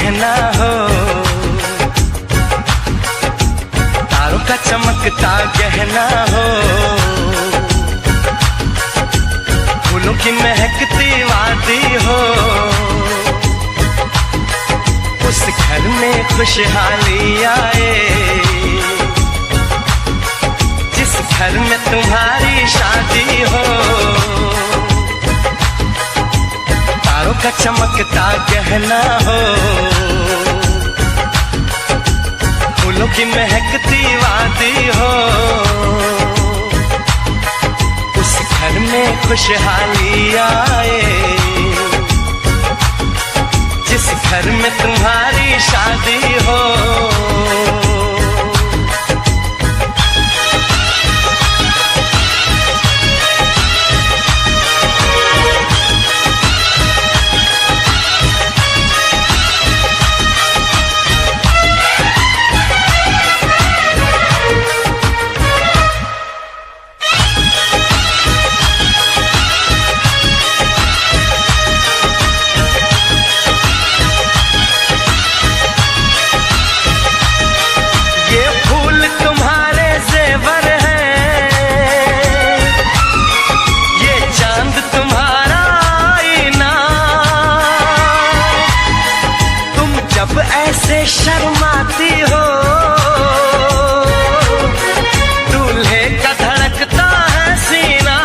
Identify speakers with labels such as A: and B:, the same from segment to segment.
A: गहना हो, तारों का चमकता गहना हो, फूलों की महकती वादी हो, उस घर में खुशहाली आए जिस घर में तुम्हारी शादी हो। तारों का चमकता गहना हो, फूलों की महकती वादी हो, उस घर में खुशहाली आए जिस घर में तुम्हारी शादी हो। ऐसे शर्माती हो, दूल्हे का धड़कता है सीना,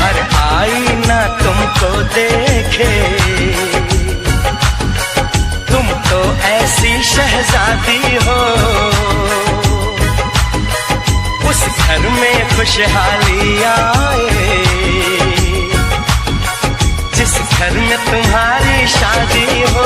A: हर आईना तुमको देखे, तुम तो ऐसी शहजादी हो। उस घर में खुशहाली आए जिस घर में तुम्हारी शादी हो।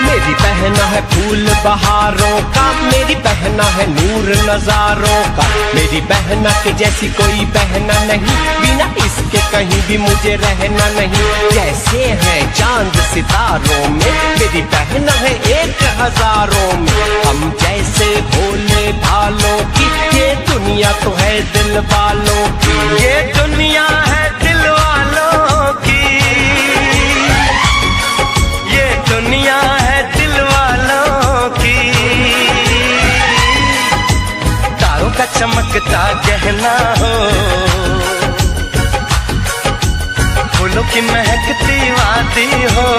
B: मेरी बहना है फूल बहारों का, मेरी बहना है नूर नजारों का, मेरी बहना के जैसी कोई बहना नहीं, बिना इसके कहीं भी मुझे रहना नहीं। जैसे है चांद सितारों में, मेरी बहना है 1000 में, हम जैसे भोले भालों की, ये दुनिया तो है दिल वालों की,
A: ये दुनिया है दिल वालों की, ये दुनिया है दिल वालों की। तारों का चमकता गहना हो, फूलों की महकती वादी हो,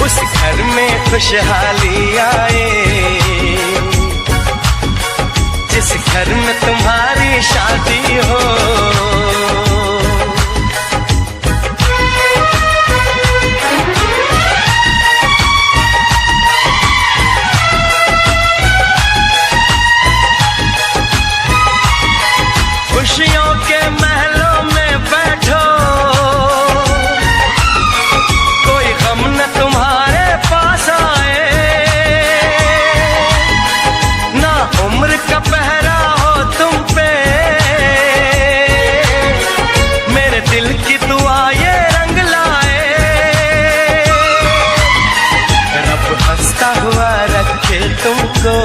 A: उस घर में खुशहाली आए जिस घर में तुम्हारी शादी हो। खुशियों के महलों में बैठो, कोई गम न तुम्हारे पास आए, ना उम्र का पहरा हो तुम पे, मेरे दिल की दुआ ये रंग लाए, रब हंसता हुआ रखे तुमको,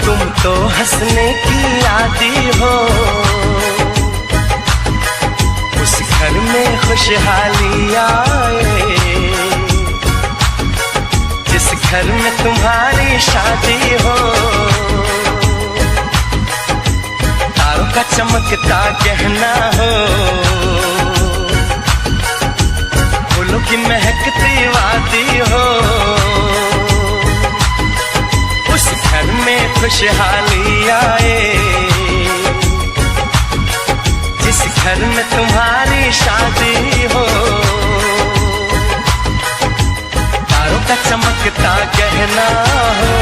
A: तुम तो हंसने की आदी हो। उस घर में खुशहाली आए जिस घर में तुम्हारी शादी हो। तारों का चमकता गहना हो, फूलों की महकती वादी हो, उस घर में खुशहाली आए जिस घर में तुम्हारी शादी हो। तारों का चमकता गहना हो,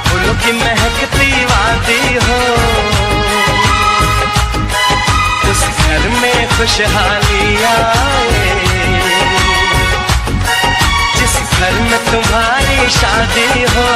A: फूलों की महकती वादी हो, उस घर में खुशहाली आए जिस घर में तुम्हारी शादी हो।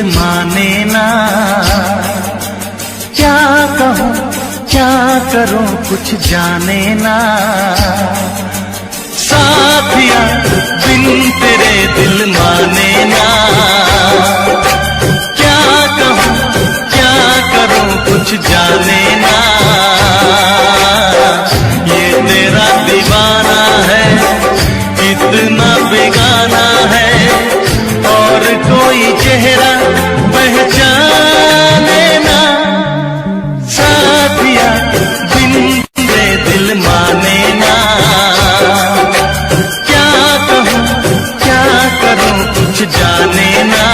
A: माने ना। क्या कहूँ क्या करूँ कुछ जाने ना। साथिया बिन तेरे दिल माने ना। क्या कहूँ क्या करूँ कुछ जाने ना। ये तेरा दीवाना है कितना बेगाना है, और कोई चेहरा पहचाने ना। साथिया बिन तेरे दिल माने ना। क्या कहूँ क्या करूँ कुछ जाने ना।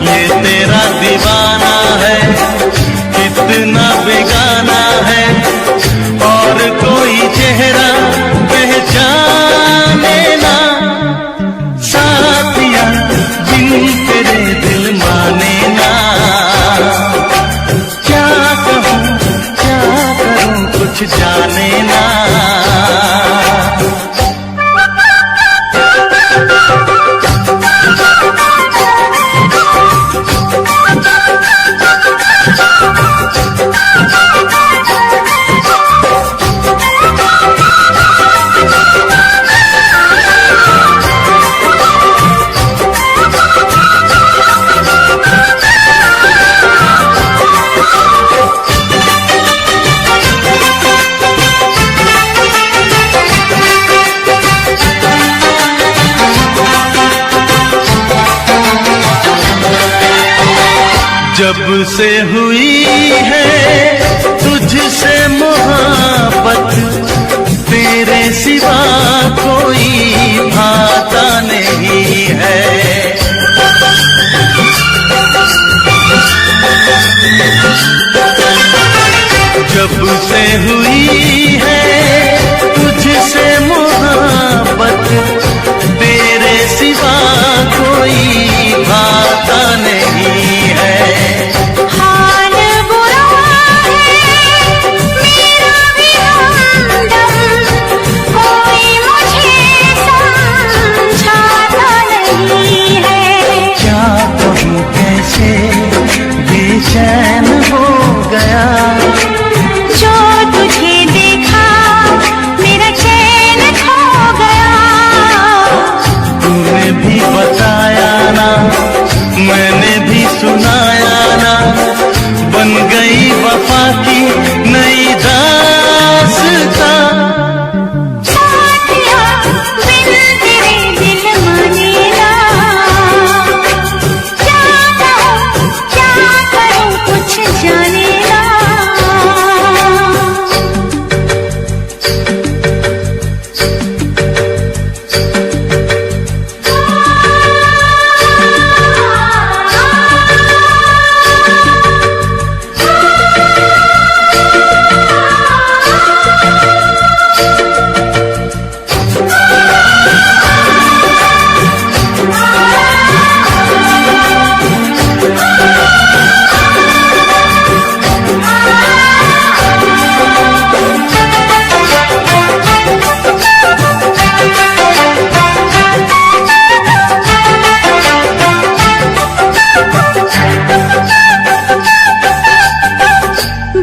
A: ये तेरा दीवाना है कितना बेगाना है, और कोई चेहरा पहचाने ना। साथिया बिन तेरे दिल माने ना। क्या कहूँ क्या करूँ कुछ जाने ना। जब से हुई है तुझसे मोहब्बत, तेरे सिवा कोई भाता नहीं है। जब से हुई है तुझसे मोहब्बत, तेरे सिवा कोई भाता नहीं है।
C: हाल बुरा है मेरा भी हमदम, कोई मुझे समझाता नहीं है।
A: क्या कहूँ कैसे बेचैन हो गया,
C: जो तुझे देखा मेरा चैन खो गया।
A: तूने भी बताया ना मैंने भी सुनाया ना, बन गई वफा की नई दास्तां।
C: साथिया बिन तेरे दिल माने ना। क्या कहूँ क्या करूँ कुछ जाने ना।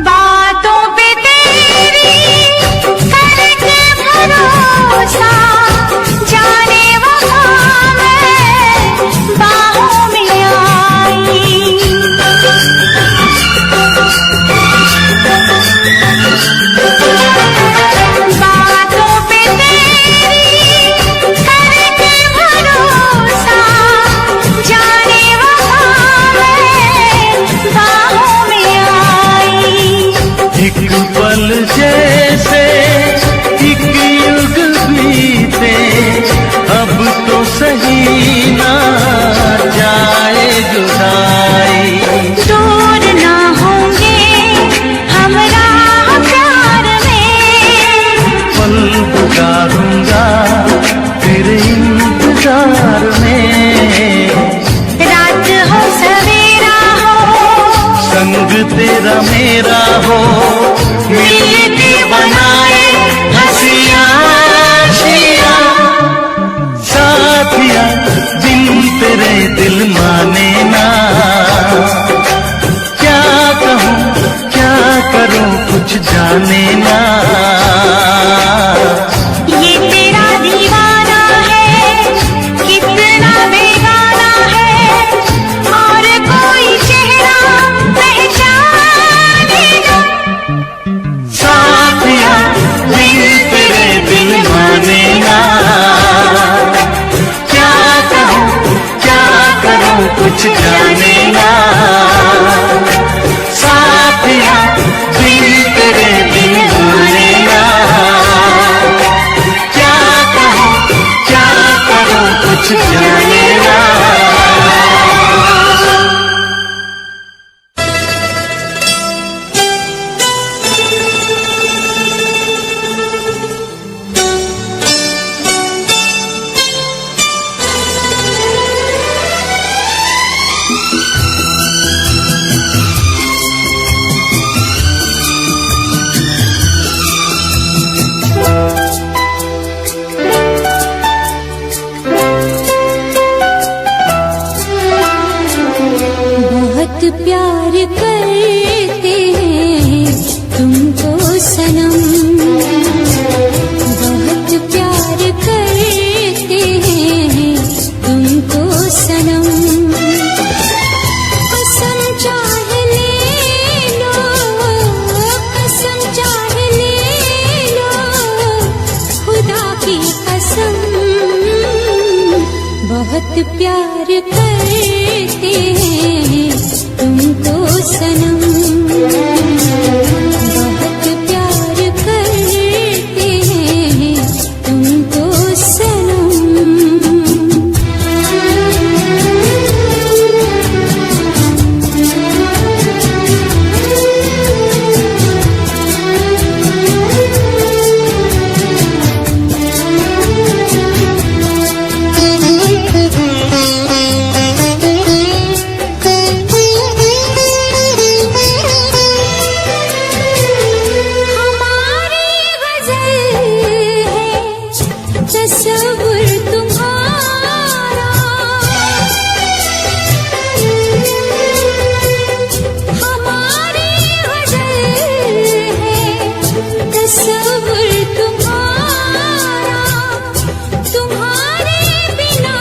C: बातों पे तेरी करके भरोसा, जाने वफा मैं बाहों में आई। बातों पे तेरी करके भरोसा, जाने वफा मैं बाहों में आई।
A: एक पल जैसे एक युग बीते, अब तो सही ना जाए जुदाई।
C: दूर ना होंगे हम राह प्यार में,
A: पल गुजारूंगा तेरे इंतजार में।
C: रात हो सवेरा हो
A: संग तेरा मेरा हो, मिलके बनाए हंसियां साथिया बिन तेरे दिल माने ना। क्या कहूँ क्या करूँ कुछ जाने ना।
C: ये तेरा दीवाना है कितना बेगाना है, और कोई चेहरा पहचाने ना।
A: साथिया दिल तेरे दिल माने ना। क्या कहूँ क्या करूँ कुछ जाने ना। साथिया दिल तेरे दिल माने ना। क्या कहूँ क्या करूँ कुछ जाने ना।
C: बहुत प्यार करते हैं तुमको सनम, बहुत प्यार करते हैं तुमको सनम। कसम चाह ले लो, कसम चाह ले लो, खुदा की कसम। बहुत प्यार करते हैं तुमको सनम, बहुत प्यार करते हैं तुमको सनम। तस्वुर तुम्हारा, हमारी गज़ल है तस्वुर तुम्हारा। तुम्हारे बिना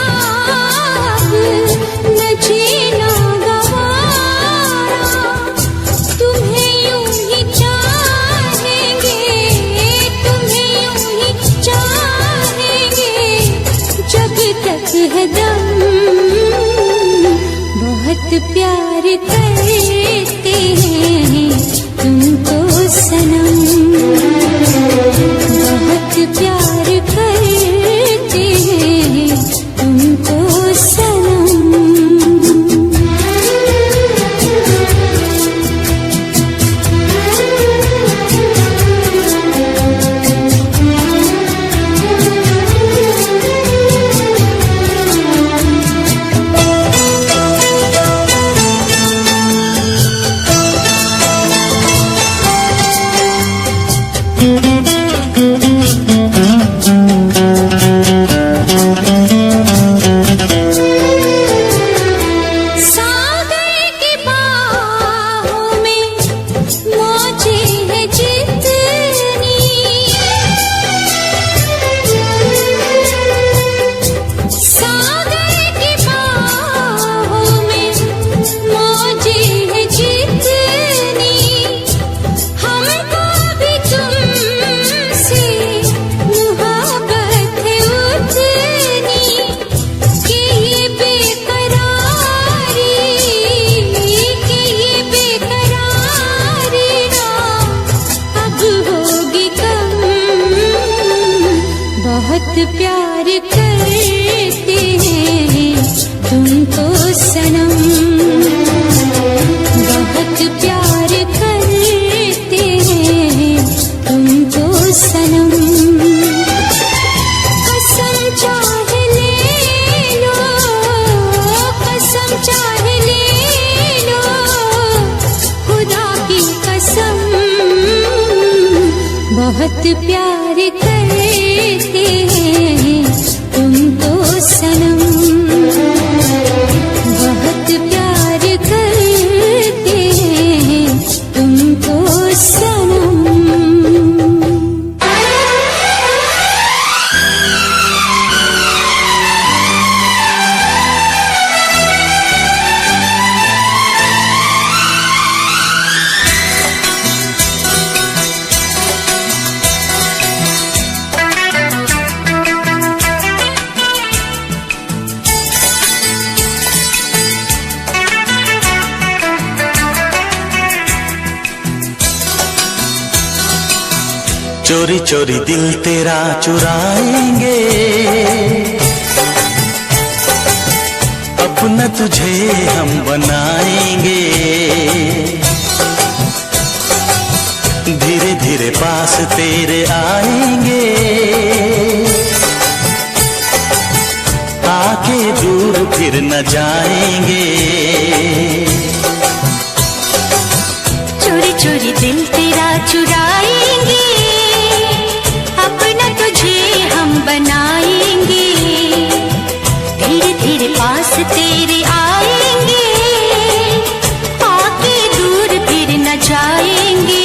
C: न जीना गवारा, तुम्हें यूं ही चाहेंगे, तुम्हें यूं ही चाहेंगे जब तक है दम। बहुत प्यार करते हैं तुमको सनम, बहुत प्यार करते हैं तुमको सनम। बहुत प्यार करते हैं तुमको सनम, बहुत प्यार करते हैं तुमको सनम। कसम चाह ले लो, कसम चाह ले लो, खुदा की कसम। बहुत प्यार करते हैं तुमको सनम,
A: चोरी चोरी दिल तेरा चुराएंगे, अपना तुझे हम बनाएंगे। धीरे धीरे पास तेरे आएंगे, आके दूर फिर न जाएंगे।
C: चोरी चोरी दिल तेरा चुराएंगे, अपना तुझे हम बनाएंगे। धीरे धीरे पास तेरे आएंगे, आके दूर फिर न जाएंगे।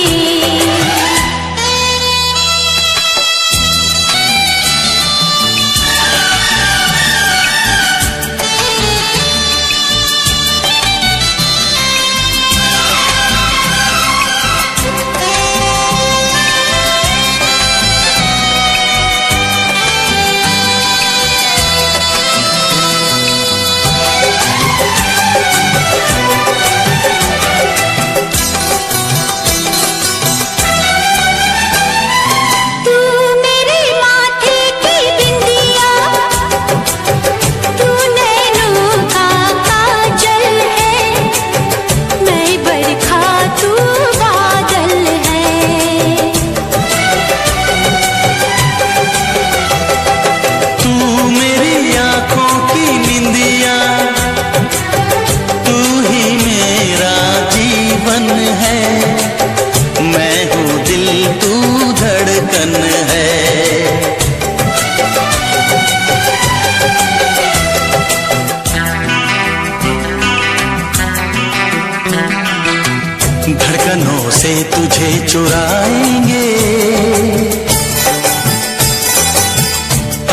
A: धड़कनों से तुझे चुराएंगे,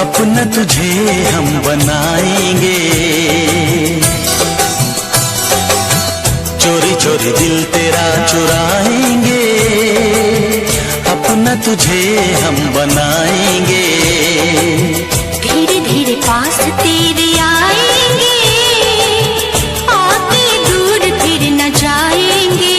A: अपना तुझे हम बनाएंगे। चोरी चोरी दिल तेरा चुराएंगे, अपना तुझे हम बनाएंगे।
C: धीरे धीरे पास तेरे आएंगे, आके दूर फिर न जाएंगे।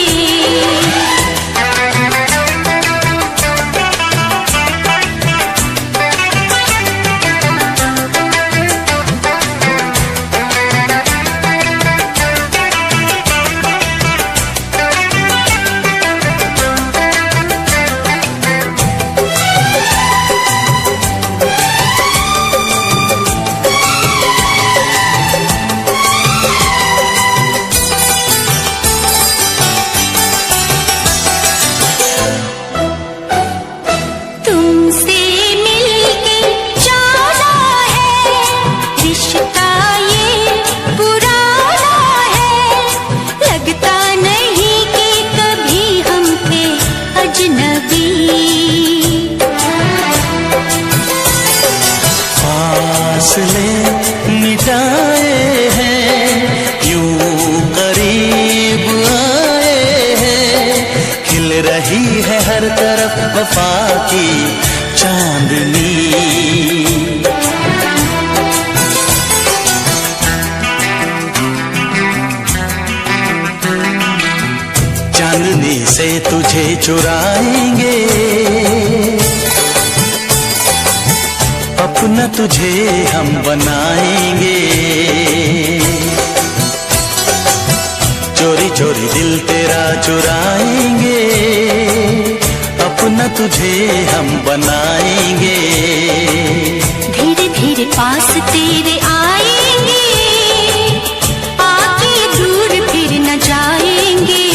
A: फासले मिटाए हैं, यूं करीब आए हैं। खिल रही है हर तरफ वफा की चांदनी। चांदनी से तुझे चुराएंगे, अपना तुझे हम बनाएंगे। चोरी चोरी दिल तेरा चुराएंगे, अपना तुझे हम बनाएंगे।
C: धीरे धीरे पास तेरे आएंगे, आके दूर फिर न जाएंगे।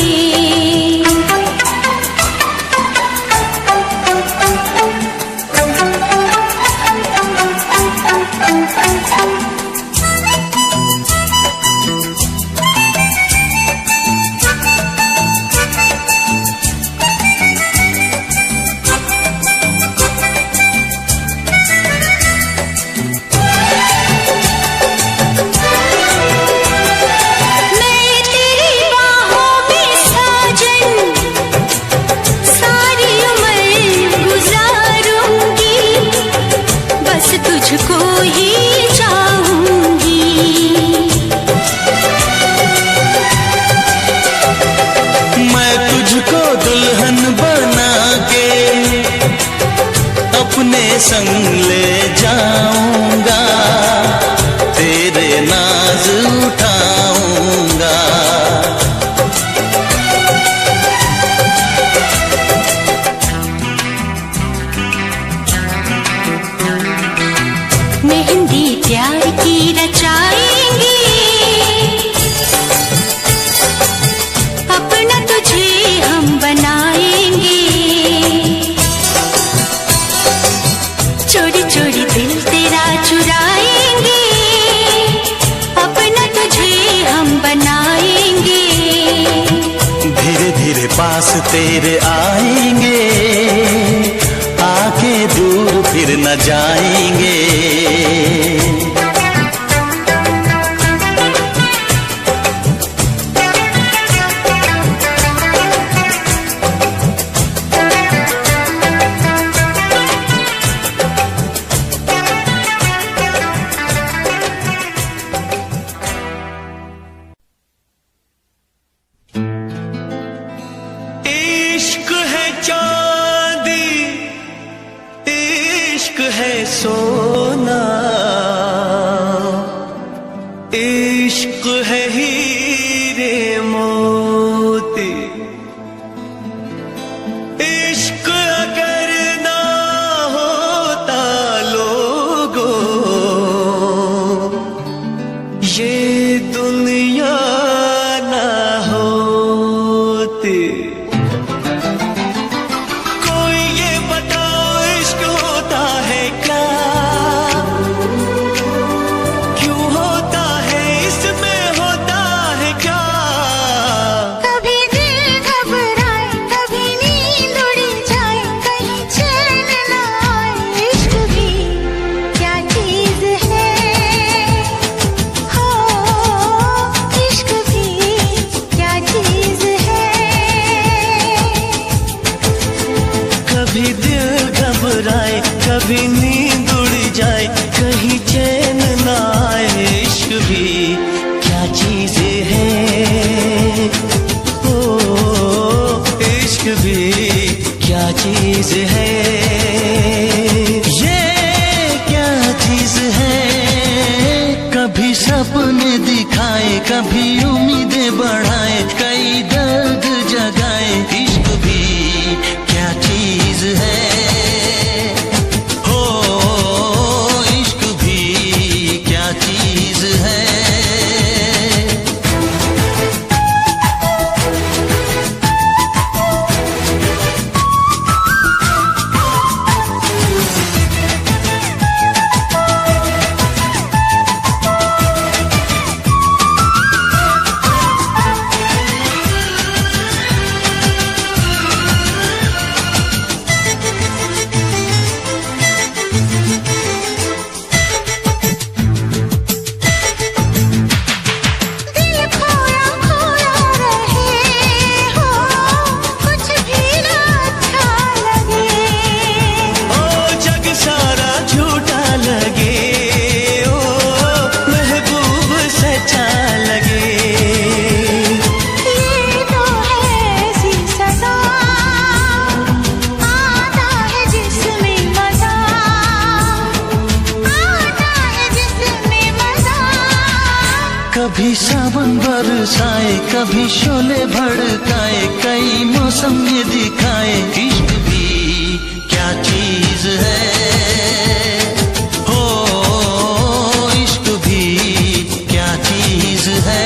C: बनाएंगे।
A: धीरे धीरे पास तेरे आएंगे, आके दूर फिर न जाएंगे।
B: इश्क है चांदी, इश्क है सोना, इश्क है हीरे मोती। इश्क अगर ना होता लोगों, ये दुनिया ना होती। कोई ये बताओ इश्क होता है क्या, क्यों होता है, इसमें होता है क्या।
C: कभी दिल घबराए, कभी नींद उड़ जाए, कहीं चैन न आए। इश्क भी क्या चीज है, हो इश्क भी क्या चीज है।
B: कभी दिल घबराए, कभी नींद उड़ जाए, कहीं चैन ना आए। इश्क भी क्या चीज है, ओ इश्क भी क्या चीज है।
A: ये क्या चीज है, कभी सपने दिखाए, कभी उम्मीदें बढ़ाए, कई दर्द जगाए। इश्क भी क्या चीज है, हो इश्क भी क्या चीज है।
C: दिल खोया खोया रहे, हो कुछ भी ना अच्छा लगे।
B: ओ जग सारा झूठा लगे, ओ महबूब सच्चा लगे।
C: ये तो है ऐसी सजा, आता है जिसमें मजा, आता है जिसमें मजा।
A: कभी सावन बरसाए, कभी शोले भड़काए, कई मौसम ये दिखाए। इश्क भी क्या चीज है, हो इश्क भी क्या चीज है।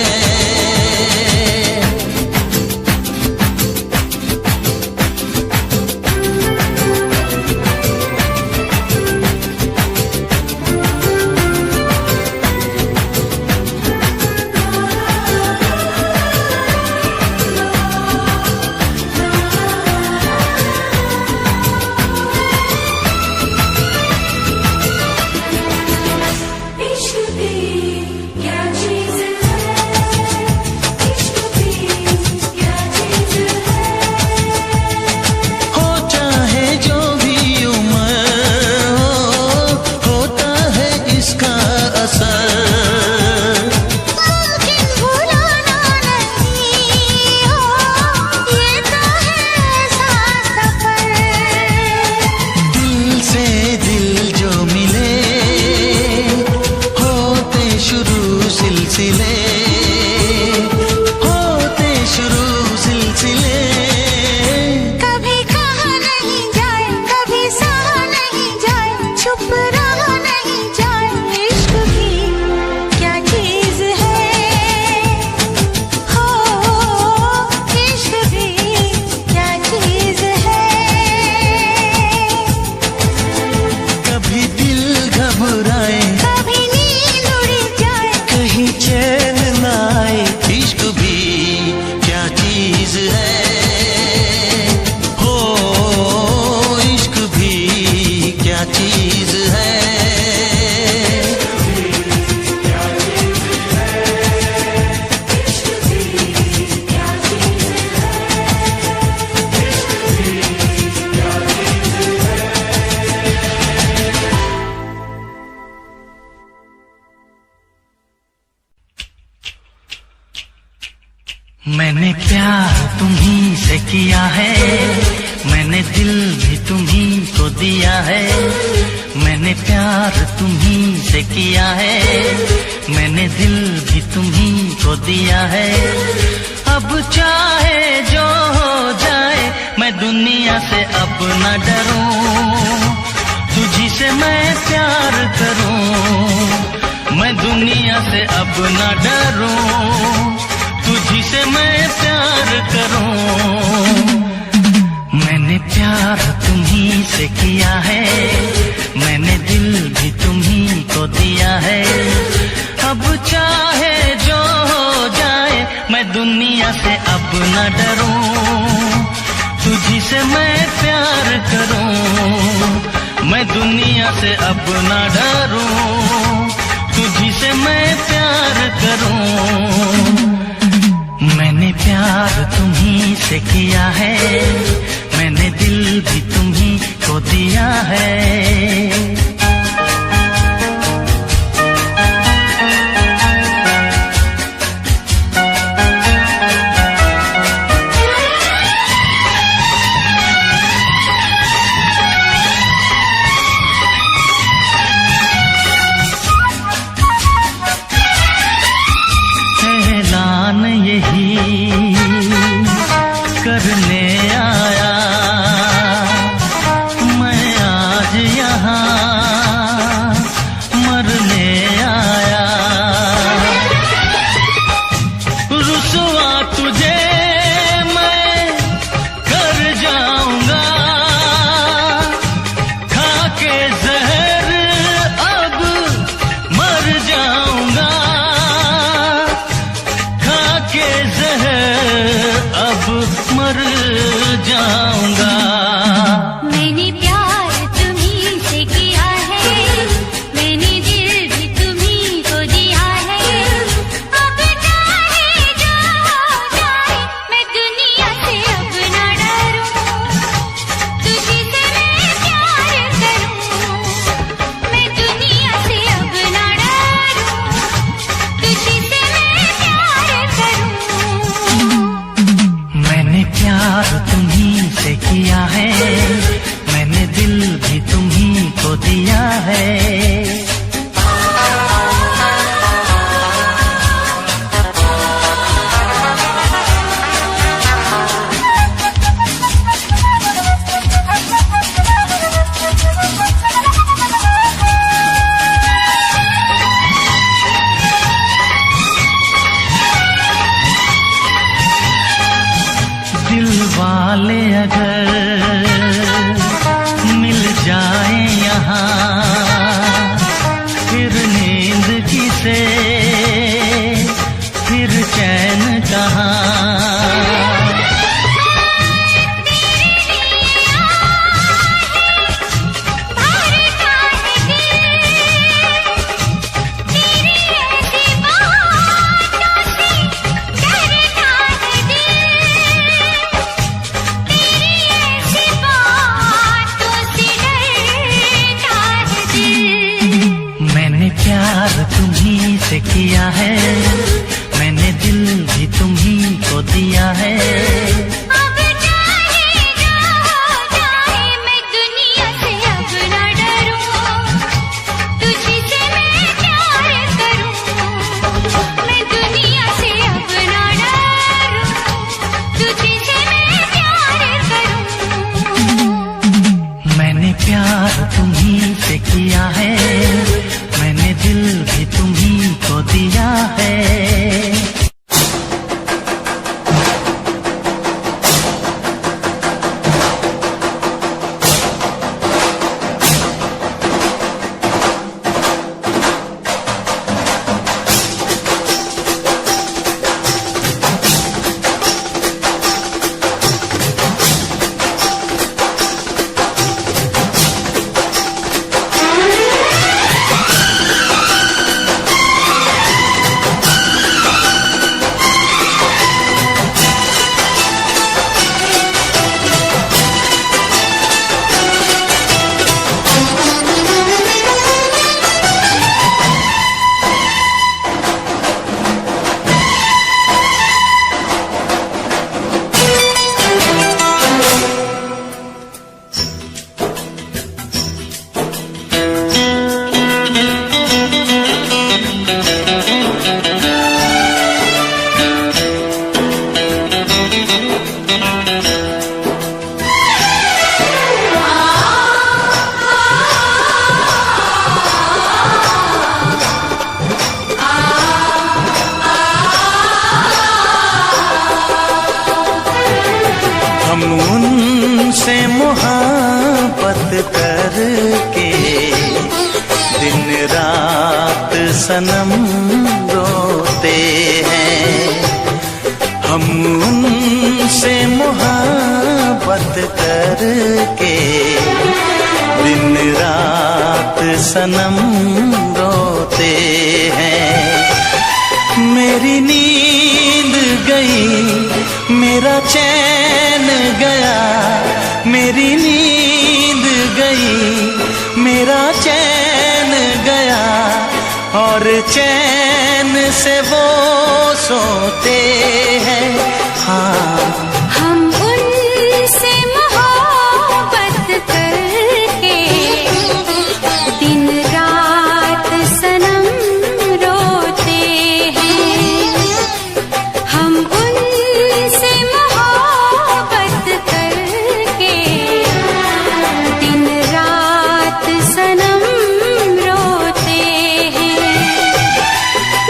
A: मैंने प्यार तुम्ही से किया है, मैंने दिल भी तुम्ही को दिया है। मैंने प्यार तुम्ही से किया है, मैंने दिल भी तुम्ही को दिया है। अब चाहे जो हो जाए मैं दुनिया से अब न डरूं, तुझी से मैं प्यार करूं। मैं दुनिया से अब न डरूं, तुझी से मैं प्यार करूं। मैंने प्यार तुम्ही से किया है, मैंने दिल भी तुम्ही को दिया है। अब चाहे जो हो जाए मैं दुनिया से अब न डरूं, तुझी से मैं प्यार करूं। मैं दुनिया से अब न डरूं, तुझी से मैं प्यार करूं। मैंने प्यार तुम्ही से किया है, मैंने दिल भी तुम्ही को दिया है। ऐलान यही करने आया मैं आज यहाँ, मरने आया। रुसवा तुझे मैं कर जाऊंगा, खा के जहर अब मर जाऊंगा। खा के जहर अब मर जाऊंगा।
C: मैंने प्यार तुम्ही से किया है, मैंने दिल भी तुम्ही को दिया है। अब चाहे जो हो जाए मैं दुनिया से अब न डरूं, तुझी से मैं प्यार करूं। मैं दुनिया से अब न डरूं, तुझी से मैं प्यार करूं।
A: मैंने प्यार तुम्ही से किया है, मैंने दिल भी तुम्ही को दिया है। दिल वाले अगर मिल जाए यहाँ, फिर नींद किसे, फिर चैन कहाँ। मैंने प्यार तुम्ही से किया है, मैंने दिल भी तुम्ही को दिया हम उनसे मोहब्बत करके दिन रात सनम रोते हैं। हम उनसे मोहब्बत करके दिन रात सनम रोते हैं। मेरी नींद गई, मेरा चैन गया, मेरी नींद गई, मेरा चैन गया, और चैन से वो सोते हैं। हाँ,
C: हम उनसे मोहब्बत करके दिन रात सनम रोते हैं। हम उनसे मोहब्बत करके दिन रात सनम रोते हैं।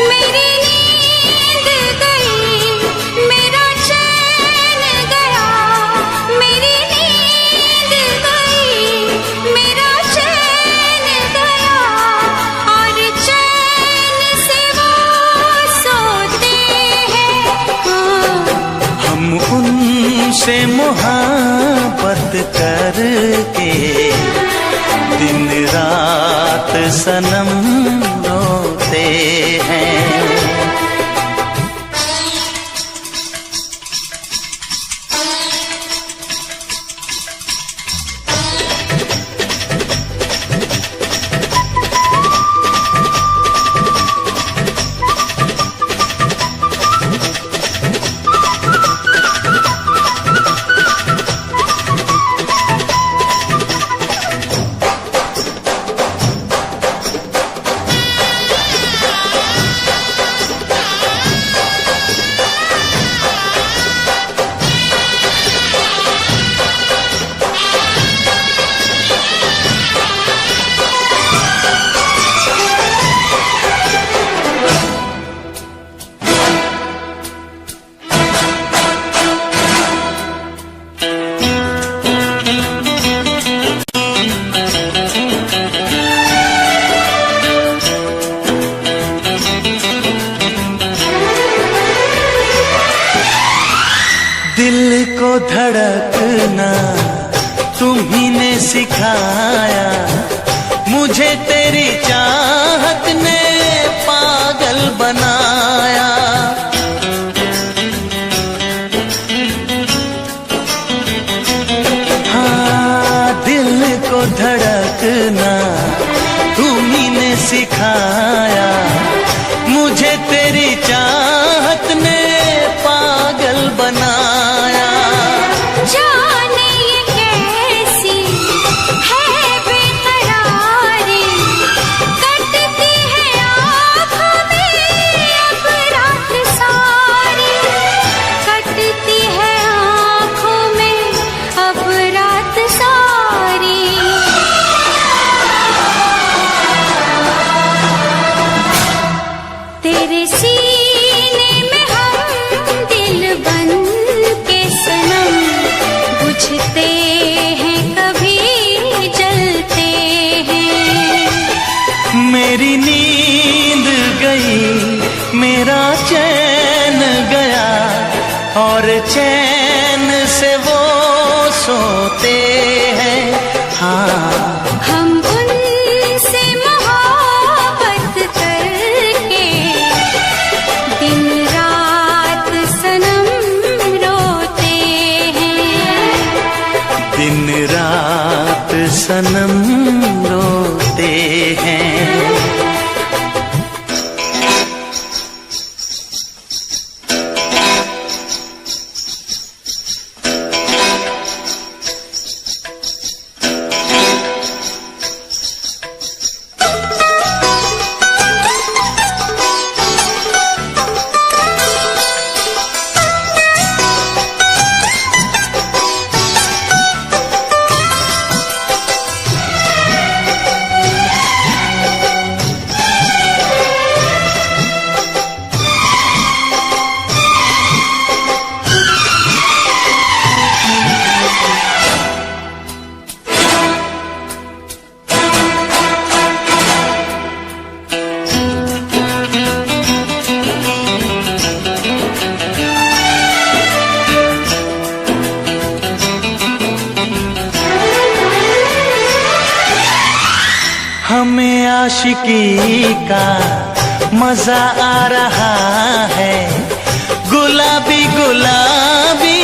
C: मेरी नींद गई, मेरा चैन गया, मेरी नींद गई, मेरा चैन गया, और चैन से वो सोते हैं।
A: हम उनसे मोहब्बत करके दिन रात सनम रोते हैं। दिल को धड़कना तुम्ही ने सिखाया, मुझे तेरी चाहत ने पागल बनाया। हाँ, दिल को धड़कना तुम्ही ने सिखाया, मुझे तेरी चाहत ने पागल बनाया।
C: जाने ये कैसी है बेकरारी, कटती है आँखों में अब रात सारी, कटती है आँखों में अब रात सारी। तेरे सीने में हम दिल बन के सनम, बुझते हैं कभी जलते हैं।
A: मेरी नींद गई, मेरा चैन गया, और चैन से वो सोते हैं। हाँ,
C: हम उनसे मोहब्बत करके दिन रात सनम रोते हैं।
A: दिन रात सनम रोते हैं। आशिकी का मजा आ रहा है, गुलाबी गुलाबी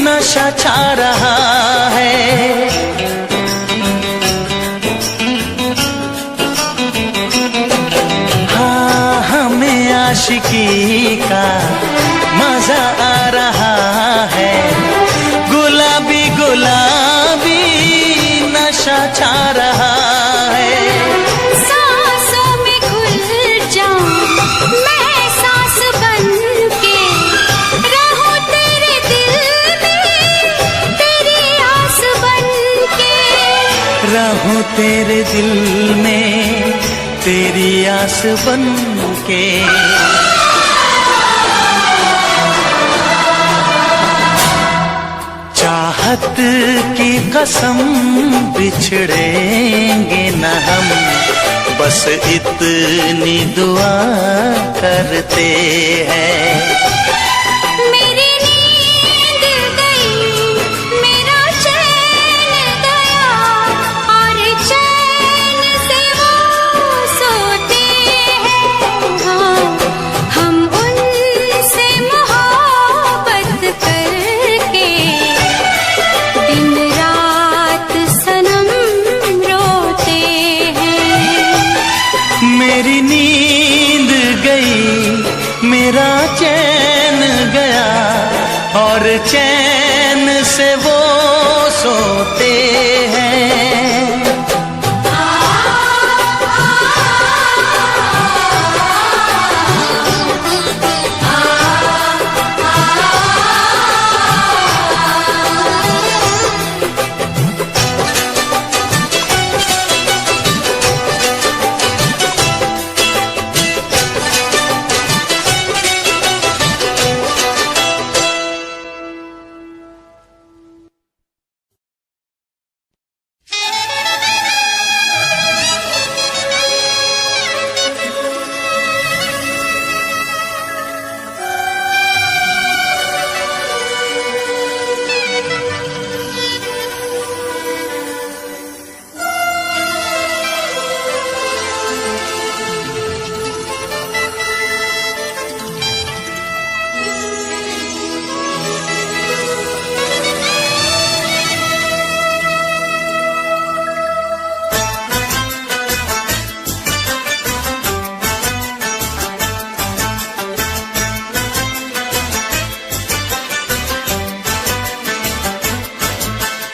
A: नशा छा रहा है। हाँ, हमें आशिकी का मजा आ रहा है, गुलाबी गुलाबी नशा छा रहा है।
C: सांसों में घुल जाऊं मैं सांस बन के, रहूं तेरे दिल में तेरी आस बन के,
A: रहूं तेरे दिल में तेरी आस बन के। चाहत की कसम बिछड़ेंगे न हम, बस इतनी दुआ करते हैं।
C: मेरी नींद गई मेरा चैन गया, और चैन से वो सोते हैं। हाँ, हम उनसे मोहब्बत करके दिन रात सनम रोते हैं।
A: मेरी नींद गई मेरा चैन गया, और चैन से वो सोते हैं।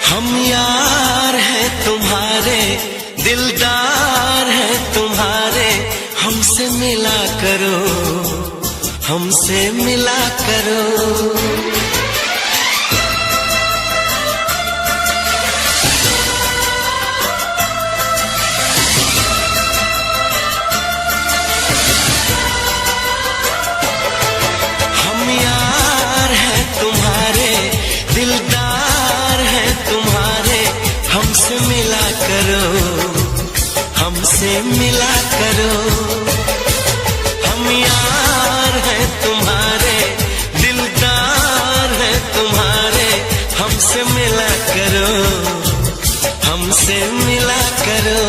B: हम यार हैं तुम्हारे, दिलदार हैं तुम्हारे, हमसे मिला करो, हमसे मिला करो। हम यार हैं तुम्हारे, दिलदार हैं तुम्हारे, हमसे मिला करो, हमसे मिला करो। हम यार हैं तुम्हारे, दिलदार हैं तुम्हारे, हमसे मिला करो, हमसे मिला करो।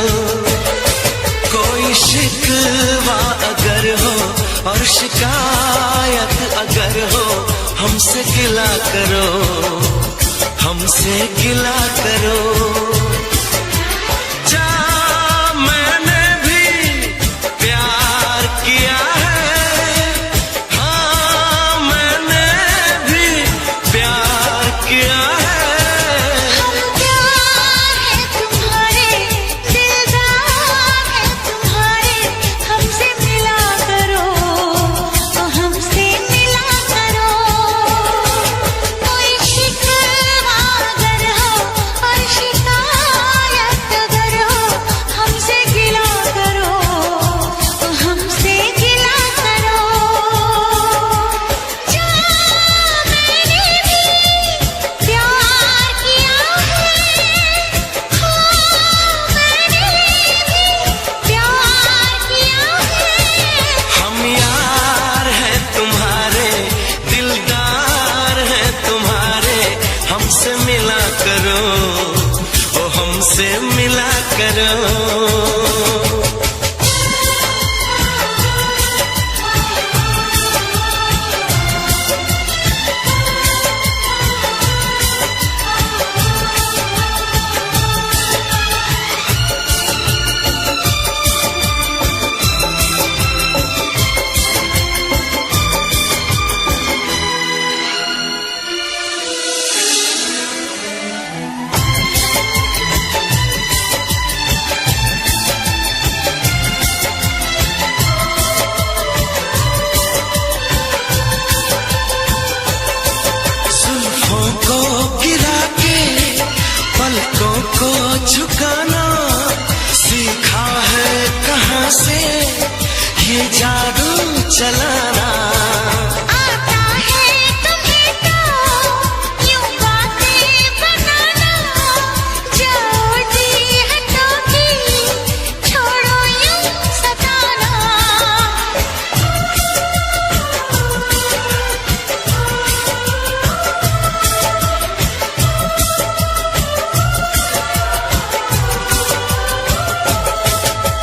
B: कोई शिकवा अगर हो और शिकायत अगर हो, हमसे गिला करो, हमसे गिला करो। जा मैंने भी प्यार किया है, हाँ मैंने भी प्यार किया है।
C: हम प्यार है तुम्हारे, दिलदार है तुम्हारे, हमसे मिला करो, हमसे मिला करो। कोई शिकवा अगर हो और शिकायत अगर हो, हमसे गिला करो, हमसे गिला करो। जा मैंने भी प्यार किया है, हाँ मैंने भी प्यार किया है।
B: हम यार हैं तुम्हारे, दिलदार हैं तुम्हारे, हमसे मिला करो, ओ हमसे मिला करो।
D: गाना सीखा है कहाँ से ये जादू चलाना।
C: आता है तुम्हें तो यूं बातें बनाना, जाओ जी हटोगी छोड़ो यूं सताना।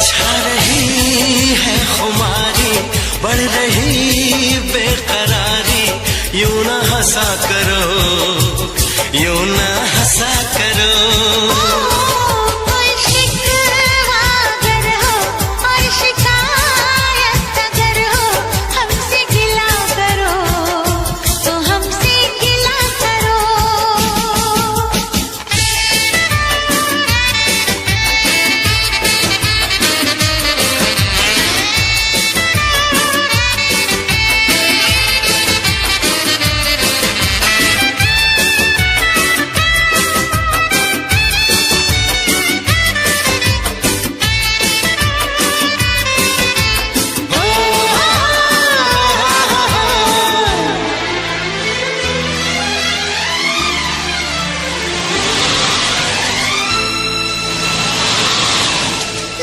D: छा रही है खुमारी, बढ़ रही बेकरारी, यूं ना हंसा करो, यूं ना हंसा करो।
C: कोई शिकवा अगर हो और शिकायत अगर हो, हमसे गिला करो तो हमसे गिला करो।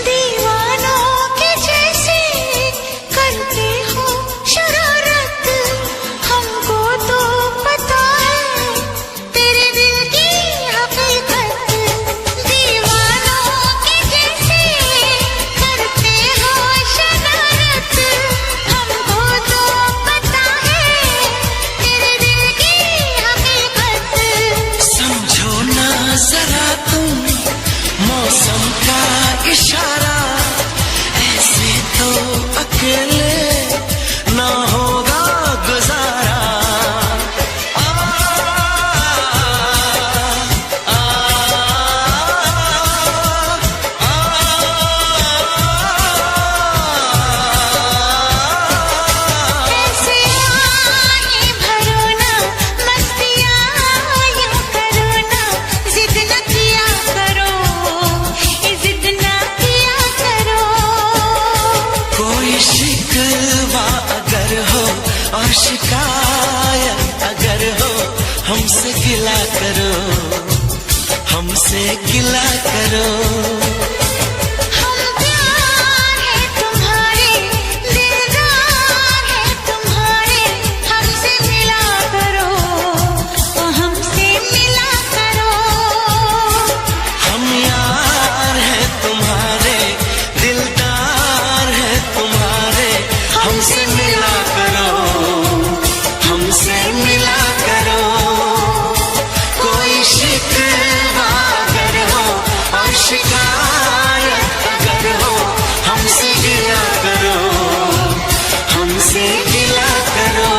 C: दीवानों के जैसे करते हो शरारत, हमको तो पता है तेरे दिल की हकीकत। दीवानों के जैसे करते हो शरारत, हमको तो पता है तेरे दिल की हकीकत।
D: समझो ना जरा तुम मौसम का इशारा, ऐसे तो अकेले ना होगा गुजारा। आ, आ,
C: ऐसे आए भरो ना, मस्तियाँ यूं करो ना, जिद न किया करो, जिद न किया करो।
D: कोई शिकवा अगर हो और शिकायत अगर हो, हमसे गिला करो, हमसे गिला करो।
C: हम प्यार है तुम्हारे, दिलदार है तुम्हारे, हमसे मिला करो तो हमसे मिला करो।
D: हम यार हैं तुम्हारे, दिलदार हैं तुम्हारे, हमसे मिला करो, हमसे मिला करो। कोई शिकवा अगर हो और शिकायत अगर हो, हमसे गिला करो, हमसे गिला करो।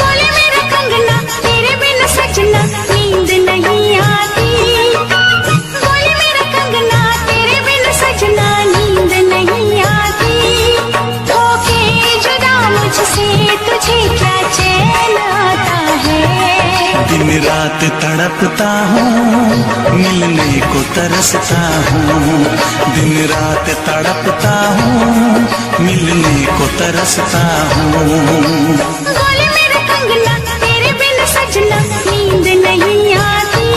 C: बोले मेरा कंगना तेरे बिन सजना नींद नहीं आती। बोले मेरा कंगना तेरे बिन सजना नींद नहीं आती। होके जुदा मुझसे तुझे क्या चैन आता है।
A: दिन रात तड़पता हूँ, मिलने को तरसता हूँ। दिन रात तड़पता हूँ, मिलने को तरसता हूँ।
C: बोले मेरा कंगना तेरे बिन सजना नींद नहीं आती।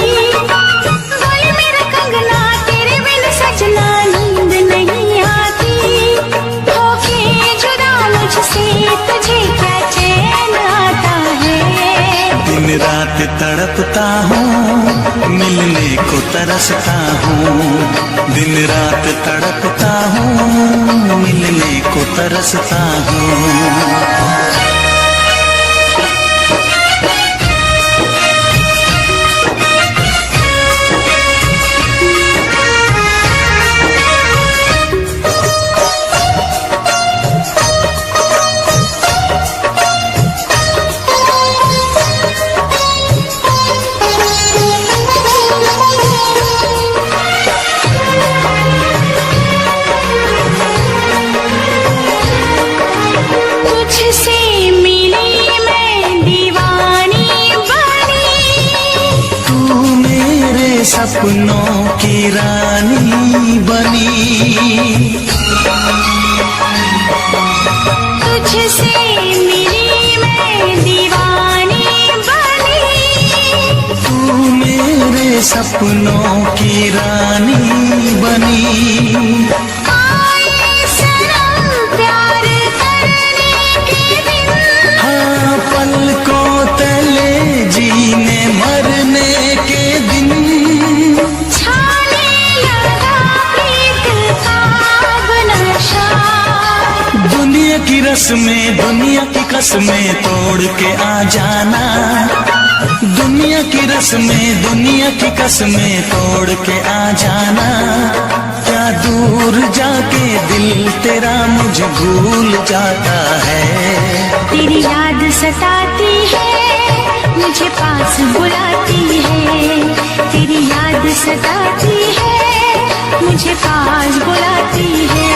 C: बोले मेरा कंगना तेरे बिन सजना नींद नहीं आती। होके जुदा मुझसे तुझे क्या चैन आता है।
A: दिन रात तड़पता हूँ, मिलने को तरसता हूँ। दिन रात तड़पता हूँ, मिलने को तरसता हूँ। सपनों की रानी बनी,
C: तुझसे मिली मैं दीवानी बनी।
A: तू मेरे सपनों की रानी बनी।
C: आए सनम प्यार करने के दिन,
A: हाँ पलकों तले जीने मरने के दिन। दुनिया की रस्में, दुनिया की कसमें तोड़ के आ जाना। दुनिया की रस्में, दुनिया की कसमें तोड़ के आ जाना। क्या दूर जाके दिल तेरा मुझे भूल जाता है।
C: तेरी याद सताती है, मुझे पास बुलाती है। तेरी याद सताती है, मुझे पास बुलाती है।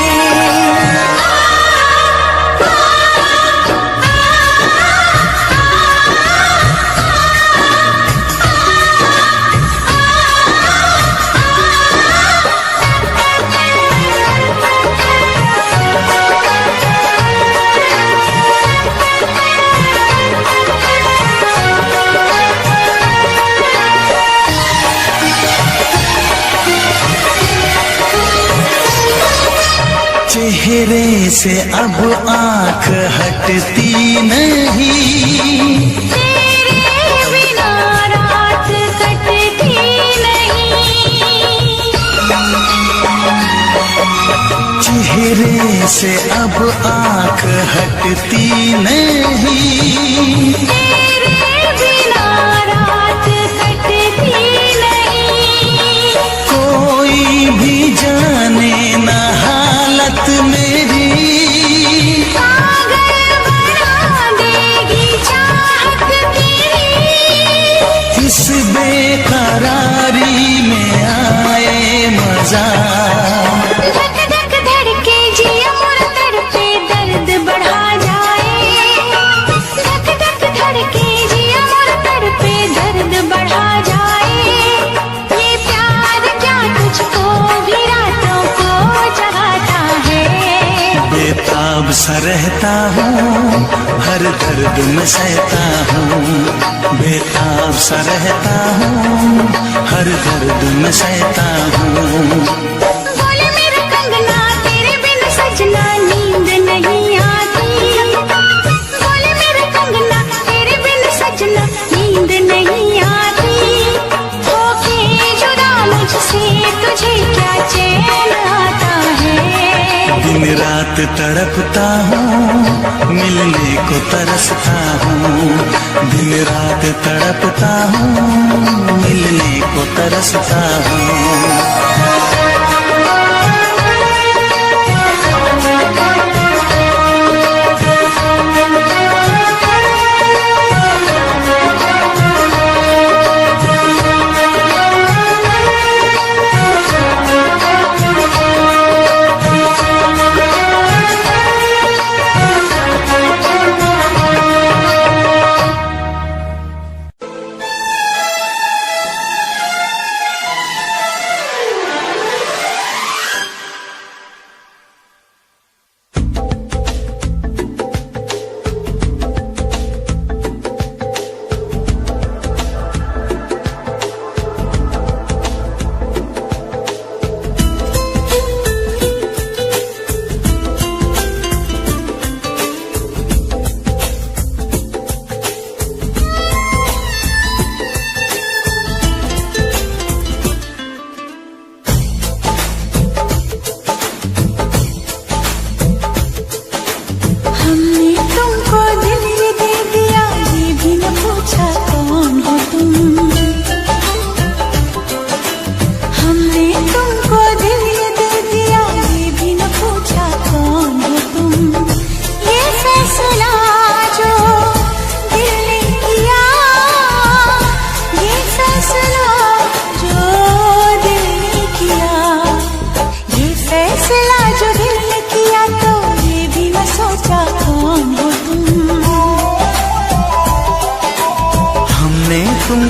A: चेहरे से अब आँख हटती नहीं,
C: तेरे बिना रात कटती नहीं।
A: चेहरे से अब आँख हटती नहीं।
C: तेरे बिना रात कटती नहीं।
A: कोई भी जाने ना हालत मेरी,
C: पागल बना देगी चाहत तेरी।
A: इस बेकरारी में आए मजा।
C: धक धक धड़के जिया मोर तड़पे दर्द बढ़ा जाए। धक धक धड़के जिया मोर तड़पे दर्द बढ़ा जाए। ये प्यार क्या तुझको भी रातों को जगाता है।
A: बेताब सा रहता हूँ, हर दर्द में सहता हूँ। बेताब सा रहता हूँ, हर दर्द में सहता हूँ।
C: बोले मेरा कंगना तेरे बिन सजना नींद नहीं आती। बोले मेरा कंगना तेरे बिन सजना नींद नहीं आती। होके जुदा मुझसे तुझे क्या चैन आता है।
A: दिन रात तड़पता हूँ, मिलने को तरसता हूँ। दिन रात तड़पता हूँ, मिलने को तरसता हूँ।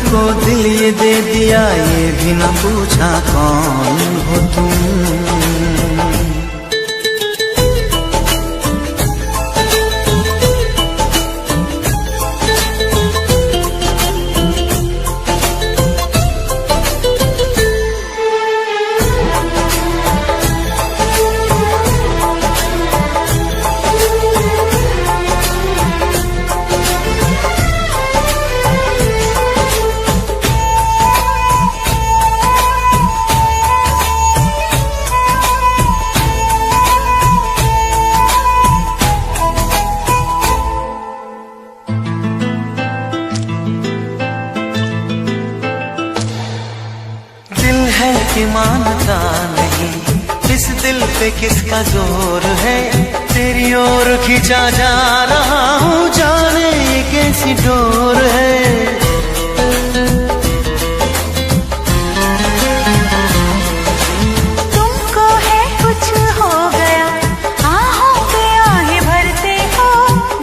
A: तुमको दिल ये दे दिया, ये भी न पूछा कौन हो तुम। कि मानता नहीं, इस दिल पे किसका जोर है, तेरी ओर खींचा जा रहा हूँ, जाने ये कैसी डोर है।
C: तुमको है कुछ हो गया, आहों पे आहें भरते हो,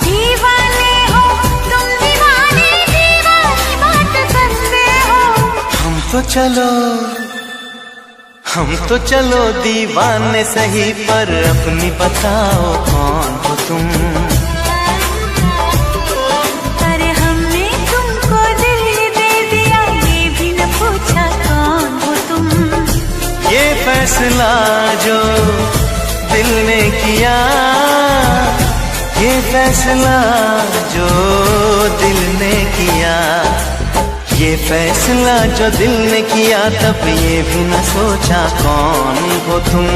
C: दीवाने हो तुम, दीवाने दीवानी बात करते हो।
A: हम तो चलो दीवाने सही, पर अपनी बताओ कौन हो तुम।
C: अरे हमने तुमको दिल दे दिया, ये भी न पूछा कौन हो तुम।
A: ये फैसला जो दिल ने किया, ये फैसला जो दिल ने किया, ये फैसला जो दिल ने किया, तब ये भी न सोचा कौन हो तुम।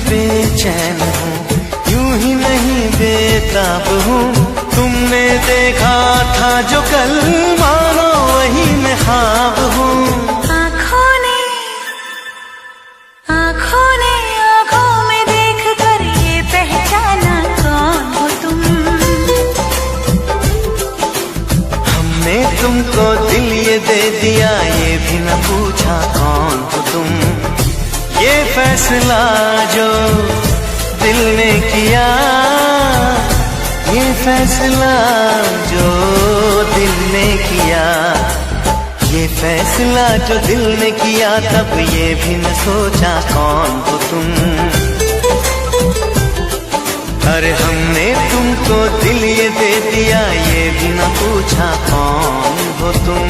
A: बेचैन हूँ, यूं ही नहीं बेताब हूँ, तुमने देखा था जो कल, मानो वही मैं ख्वाब हूँ।
C: आँखों ने आँखों में देख कर ये पहचाना कौन हो तुम।
A: हमने तुमको दिल ये दे दिया, ये भी न पूछा कौन हो तुम। ये फैसला जो दिल ने किया, ये फैसला जो दिल ने किया, ये फैसला जो दिल ने किया, तब ये भी न सोचा कौन हो तुम। अरे हमने तुमको दिल ये दे दिया, ये भी न पूछा कौन हो तुम।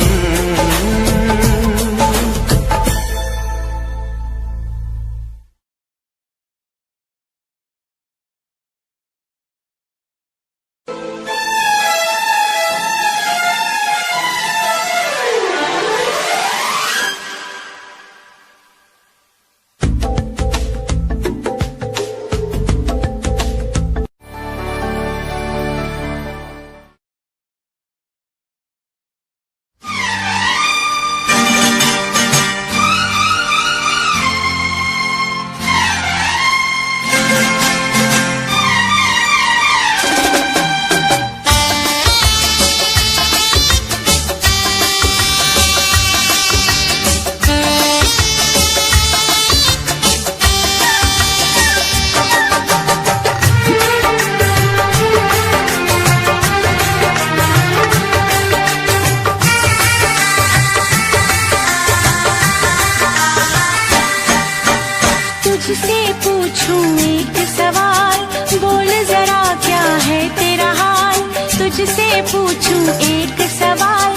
C: तुझसे पूछूं एक सवाल, बोल जरा क्या है तेरा हाल। तुझसे पूछूं एक सवाल,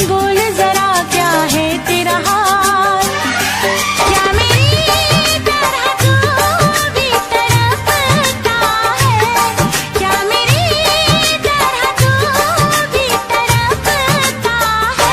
C: बोल जरा क्या है तेरा हाल। क्या मेरी तरह तू भी तड़पता है, क्या मेरी तरह तू भी तड़पता है।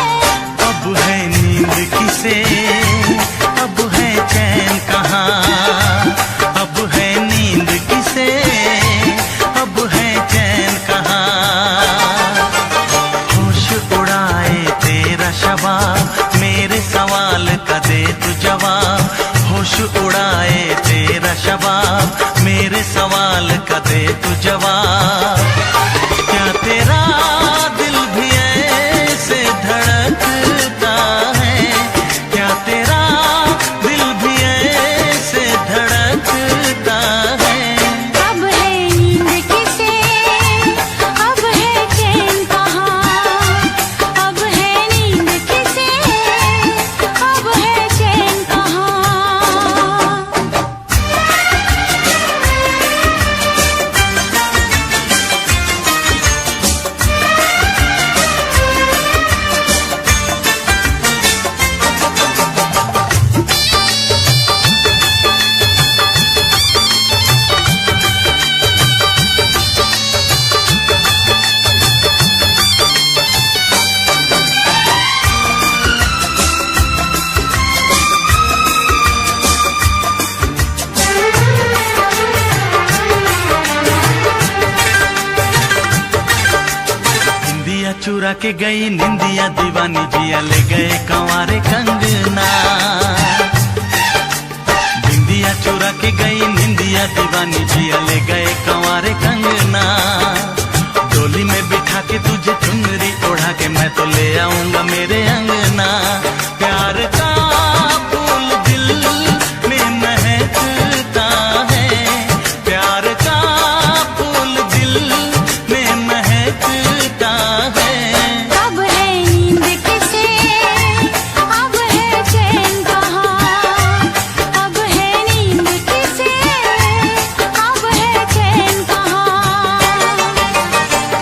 A: चुरा के गई निंदिया दीवानी जिया ले गए कंवारे कंगना। बिंदिया चुरा के गई निंदिया दीवानी जिया ले गए कंवारे कंगना। डोली में बिठा के तुझे चुनरी ओढ़ा के मैं तो ले आऊंगा मेरे अंगना। प्यार का फूल दिल में महकता है, प्यार का फूल दिल में महकता है।
C: अब है नींद किसे, अब है चैन कहाँ, अब है नींद किसे, अब है चैन कहाँ।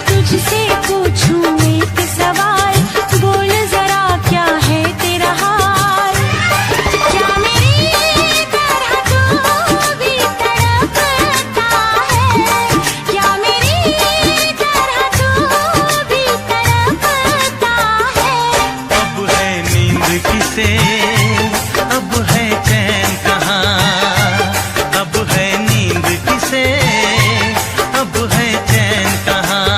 C: तुझसे पूछूं एक सवाल, बोल जरा क्या है तेरा हाल। क्या मेरी तरह तू भी तड़पता है, क्या मेरी तरह तू भी तड़पता है।
A: अब है नींद किसे, अब है चैन कहाँ। अब है नींद किसे, अब है चैन कहाँ।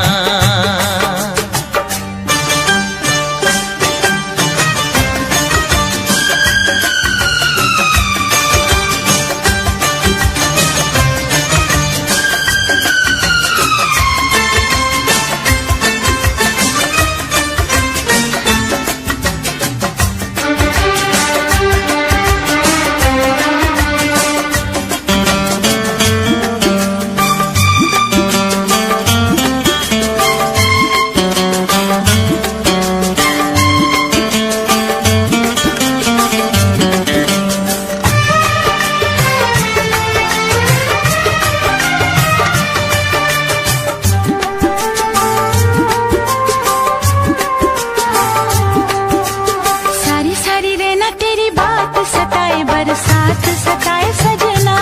C: सारी सारी रहना तेरी बात सताए, बरसात सताए सजना।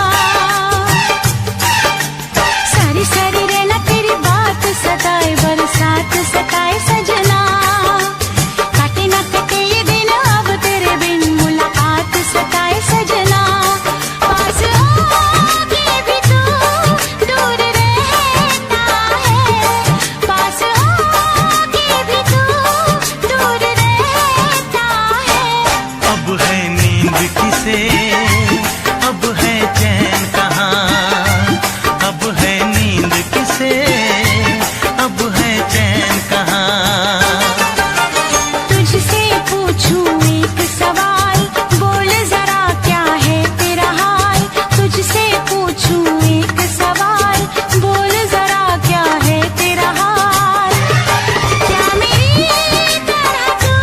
C: सारी सारी रहना तेरी बात सताए, बरसात सताए सजना। काटे ना कटे ये दिन अब तेरे बिन, मुलाकात सताए सजना। पास आके भी तू दूर रहता है, पास आके भी तू दूर रहता है।
A: अब है नींद किसे, अब है चैन कहाँ। अब है नींद किसे, अब है चैन कहाँ।
C: तुझसे पूछूं एक सवाल, बोल जरा क्या है तेरा हाल। तुझसे पूछूं एक सवाल, बोल जरा क्या है तेरा हाल। क्या मेरी तरह तू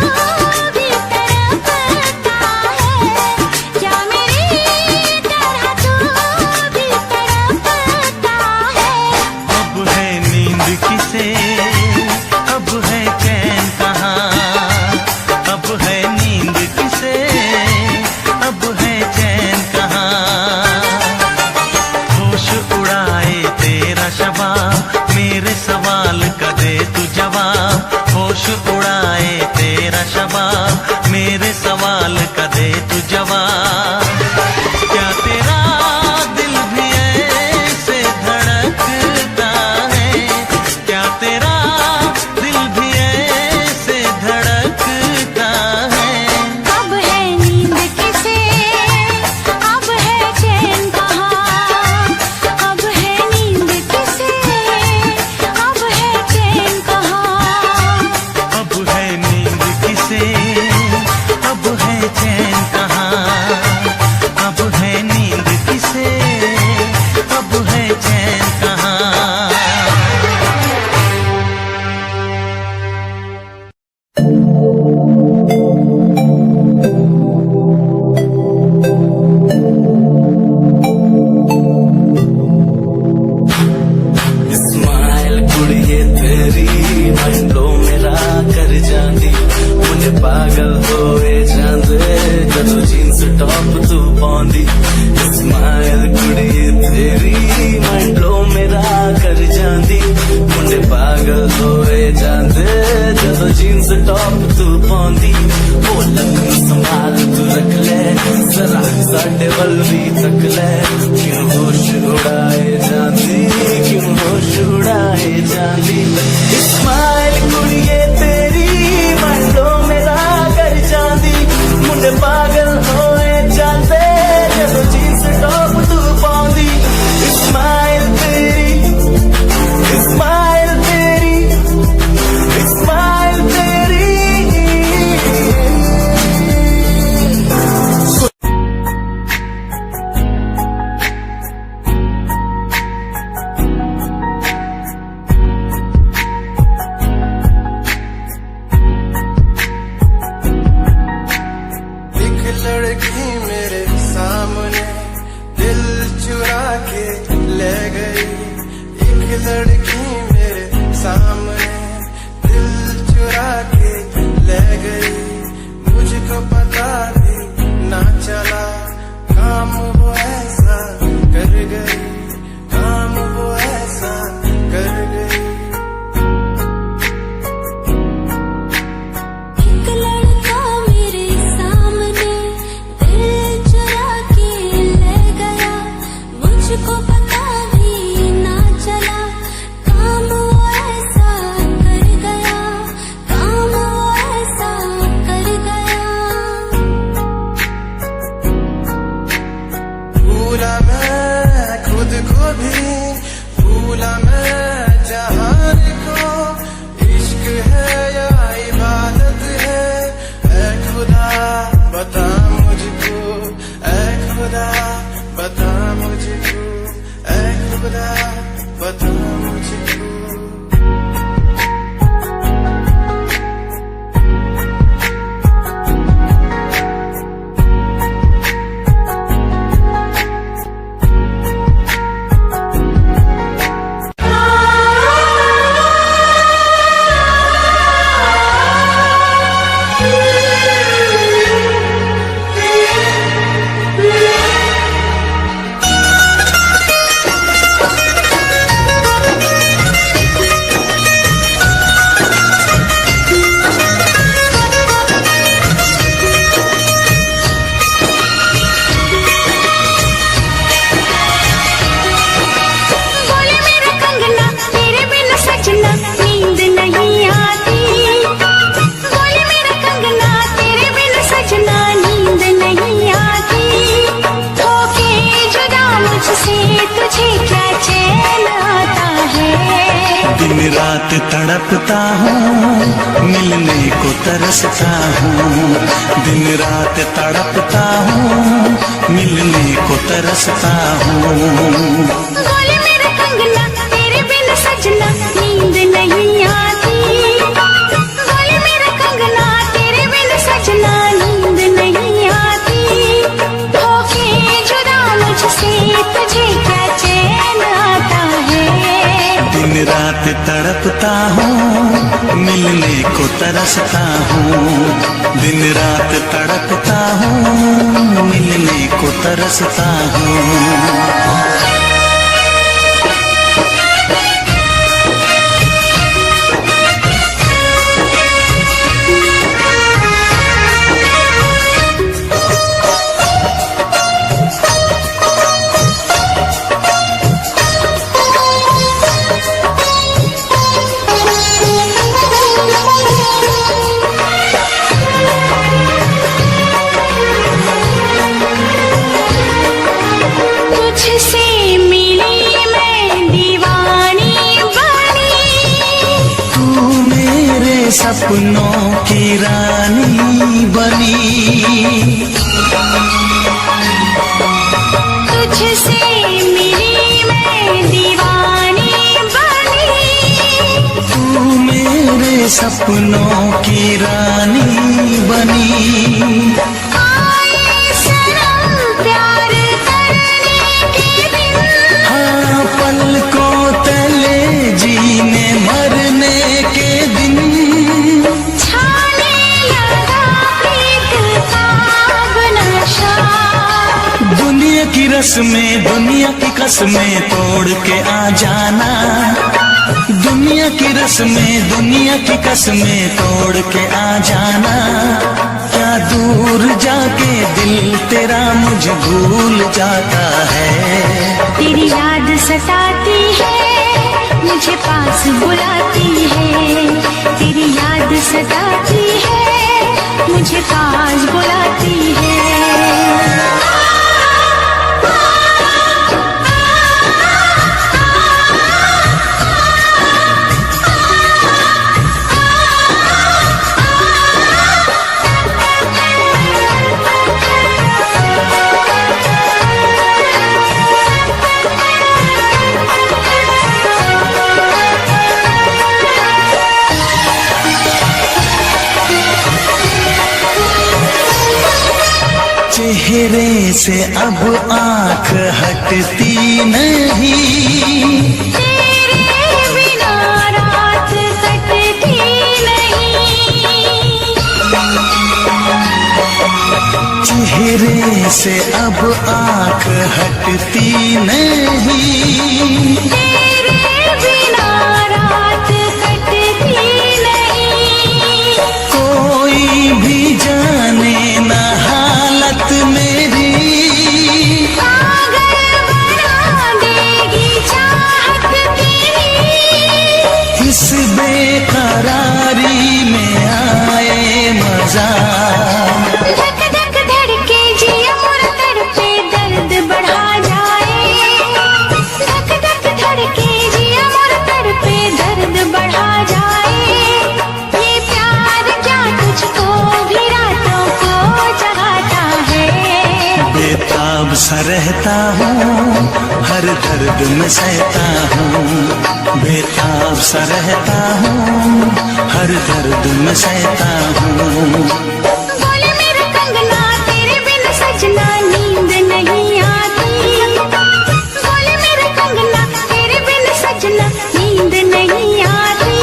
C: भी तड़पता है, क्या मेरी तरह तू भी तड़पता है।
A: अब है नींद किसे, अब है चैन कहाँ। अब है नींद किसे, अब है चैन कहाँ। होश उड़ाए तेरा शबाब, मेरे सवाल का दे तू जवाब। होश उड़ाए तेरा शबाब, मेरे सवाल का दे तू जवाब। क्या तेरा दिल भी ऐसे धड़कता है, क्या तेरा दिल भी ऐसे धड़कता है।
C: अब है नींद किसे, अब है चैन कहाँ। अब है नींद किसे, अब है चैन कहाँ।
A: अब है नींद किसे, अब है चैन कहाँ। अब है नींद किसे, अब है चैन कहाँ।
E: स्माइल कुड़िए तेरी मंडो मेरा कर जांदी, मुझे पागल होए जांदे जदों जींस टॉप तू पाउंदी। स्माइल कुड़िए तेरी मंडो मेरा कर जांदी, मुझे पागल होए जांदे जदों जींस टॉप तू पाउंदी। ओ लगन संभाल तू रख ले, जरा साडे वल भी तक ले। क्यों होश उड़ाए जांदी, क्यों होश उड़ाए जांदी। स्माइल कुड़िए तेरी
A: रात तड़पता हूँ, मिलने को तरसता हूँ। दिन रात तड़पता हूँ, मिलने को तरसता हूँ।
C: बोले मेरा कंगना तेरे बिन सजना नींद नहीं आती। बोले मेरा कंगना तेरे बिन सजना नींद नहीं आती। होके जुदा मुझसे तुझे क्या चैन आता है।
A: दिन रात तड़पता हूँ, मिलने को तरसता हूँ। दिन रात तड़पता हूँ, मिलने को तरसता हूँ।
C: तुझसे मिली मैं दीवानी बनी।
A: तू मेरे सपनों की रानी बनी।
C: तुझसे मिली मैं दीवानी बनी।
A: तू मेरे सपनों की रानी बनी।
C: आए सनम प्यार करने के दिन।
A: हाँ, पलकों तले जीने मरने के दिन।
C: छाने लगा प्रीत का अब नशा।
A: दुनिया की रस्में, दुनिया की कसमें तोड़ के आ जाना। दुनिया की रस्में, दुनिया की कसमें तोड़ के आ जाना। क्या दूर जाके दिल तेरा मुझे भूल जाता है।
C: तेरी याद सताती है, मुझे पास बुलाती है। तेरी याद सताती है, मुझे पास बुलाती है।
A: चेहरे से अब आंख हटती नहीं।
C: तेरे बिना रात कटती नहीं।
A: चेहरे से अब आंख हटती नहीं।
C: तेरे बिना रात कटती नहीं।
A: कोई भी जाने ना हालत मेरी।
C: पागल बना देगी चाहत तेरी।
A: इस बेकरारी में आए मजा।
C: धक धक धड़के जिया मोर तड़पे दर्द बढ़ा जाए। धक धक धड़के जिया मोर तड़पे दर्द बढ़ा जाए। ये प्यार क्या तुझको भी रातों को जगाता है।
A: बेताब सा रहता हूँ, हर दर्द में सहता हूँ। बेताब सा रहता हूँ, हर दर्द में सहता हूँ।
C: बोले मेरा कंगना तेरे बिन सजना नींद नहीं आती। बोले मेरा कंगना तेरे बिन सजना नींद नहीं आती।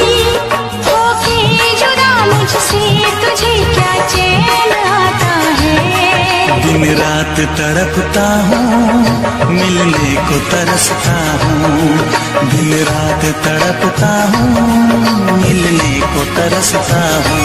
C: होके जुदा मुझसे तुझे क्या चैन आता है।
A: दिन रात तड़पता हूँ, मिलने को तरसता हूँ। दिन रात तड़पता हूँ, मिलने को तरसता हूँ।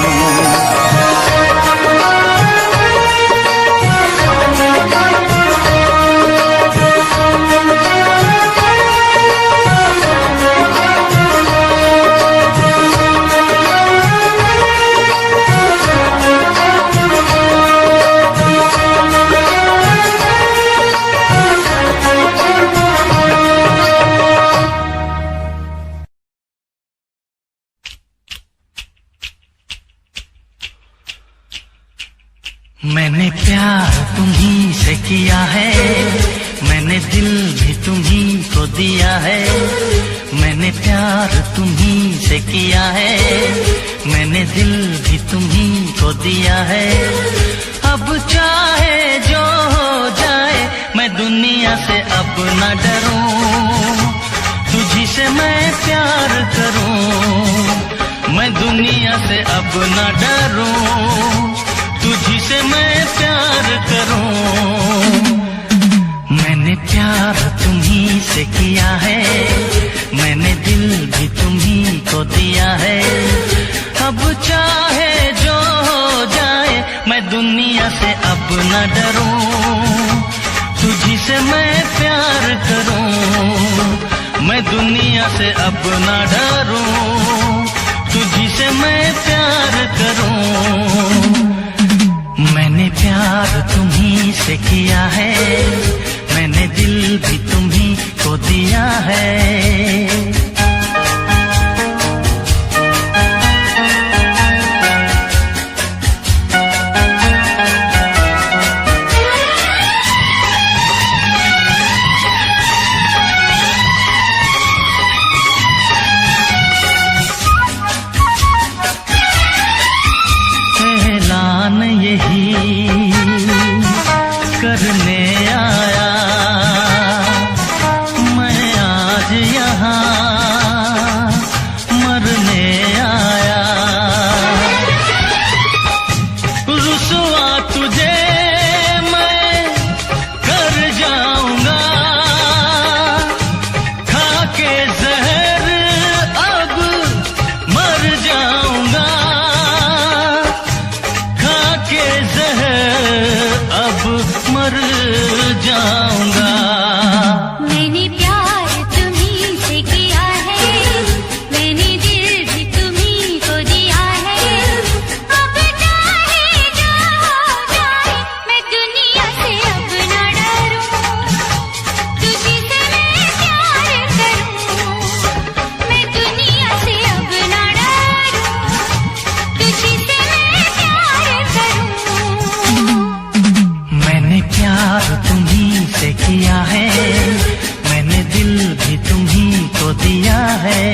A: मैंने प्यार तुम्ही से किया है, मैंने दिल भी तुम्ही को दिया है। मैंने प्यार तुम्ही से किया है, मैंने दिल भी तुम्ही को दिया है। अब चाहे जो हो जाए मैं दुनिया से अब न डरूं, तुझी से मैं प्यार करूं। मैं दुनिया से अब न डरूं, तुझी से मैं प्यार करूं। मैंने प्यार तुम्ही से किया है, मैंने दिल भी तुम्ही को दिया है। अब चाहे जो हो जाए मैं दुनिया से अब न डरूं, तुझी से मैं प्यार करूं। मैं दुनिया से अब न डरूं, तुझी से मैं प्यार करूं। मैंने प्यार तुम्ही से किया है, मैंने दिल भी तुम्ही को दिया है। ऐलान यही करने आया मैं आज यहाँ, मरने आया। रुसवा तुझे मैं कर जाऊंगा, खा के जहर अब मर जाऊंगा। खा के जहर अब मर जाऊंगा।
C: मैंने प्यार तुम्ही से किया है, मैंने दिल भी तुम्ही को दिया है। अब चाहे जो हो जाए मैं दुनिया से अब न डरूं, तुझी से मैं प्यार करूं। मैं दुनिया से अब न डरूं, तुझी से मैं प्यार करूं।
A: मैंने प्यार तुम्ही से किया है, मैंने दिल भी तुम्ही को दिया है।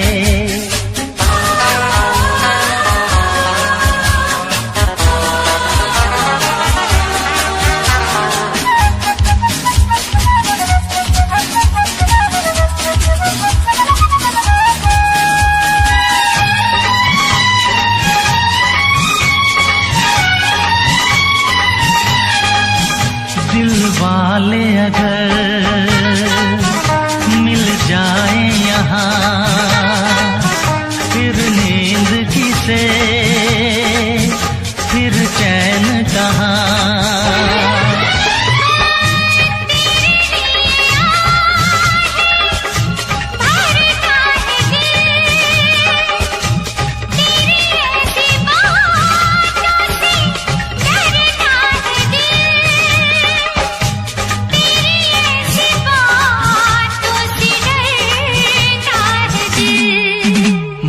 A: दिल वाले अगर मिल जाए यहाँ, फिर नींद किसे, फिर चैन कहाँ।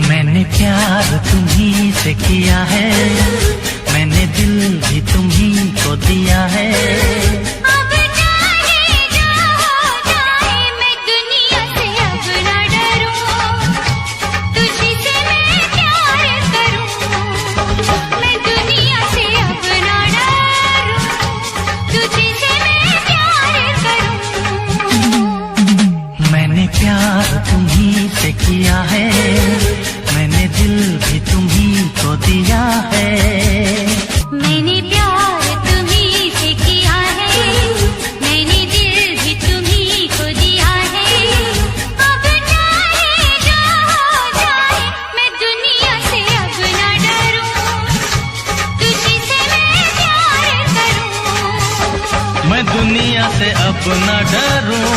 A: मैंने प्यार तुम्ही से किया है, मैंने दिल भी तुम्ही को दिया है।
C: अब चाहे जो हो जाए मैं दुनिया से अब न डरूं, तुझी से मैं प्यार करूं। मैं दुनिया से अब न डरूं, तुझी से मैं प्यार करूं।
A: मैंने प्यार तुम्ही से किया है, मैंने दिल भी तुम्ही को दिया है।
C: मैंने प्यार तुम्ही से किया है, मैंने दिल भी तुम्ही को दिया है। अब चाहे जो हो जाए मैं दुनिया से अब न डरूं, तुझी से मैं प्यार करूं।
A: मैं दुनिया से अब न डरूं,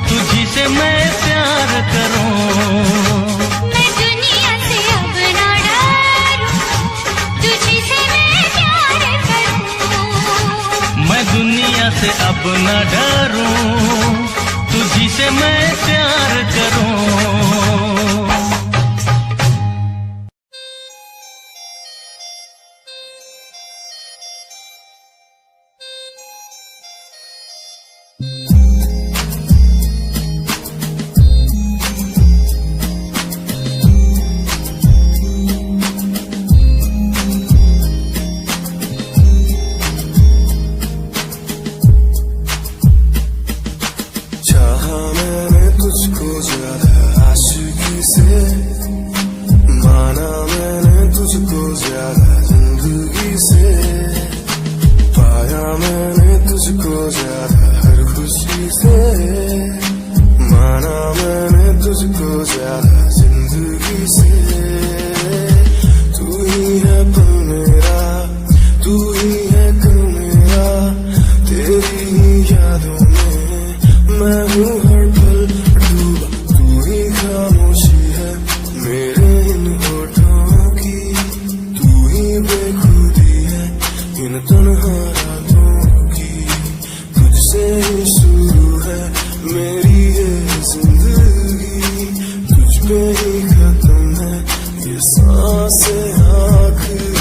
A: तुझी से मैं प्यार करूं।
C: मैं दुनिया से अब न डरूं, तुझी से मैं प्यार करूं।
A: मैं दुनिया से अब न डरूं, तुझी से मैं प्यार करूं।
E: से आखिरी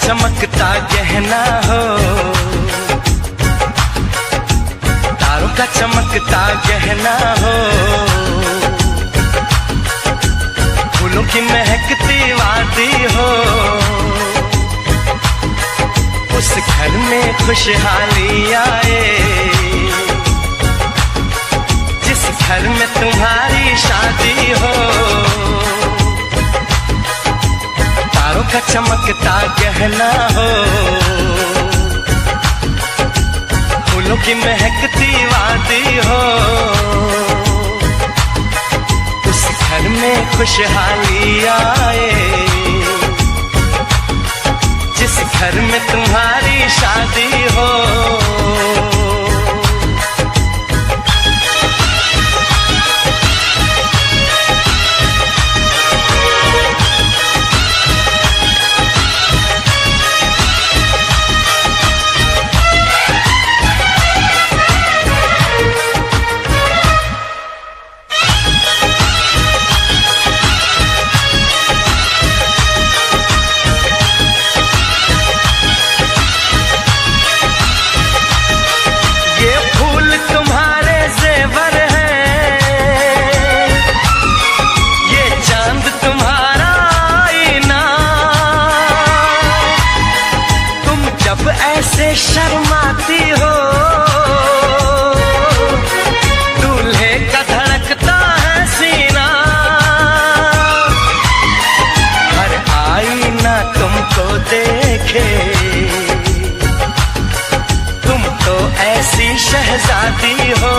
A: चमकता गहना हो, तारों का चमकता गहना हो, फूलों की महकती वादी हो,
B: उस घर में खुशहाली आए, जिस घर में तुम्हारी शादी हो। तारों का चमकता गहना हो, फूलों की महकती वादी हो। उस घर में खुशहाली आए, जिस घर में तुम्हारी शादी हो। शर्माती हो, दूल्हे का धड़कता है सीना। हर आईना तुमको देखे, तुम तो ऐसी शहजादी हो।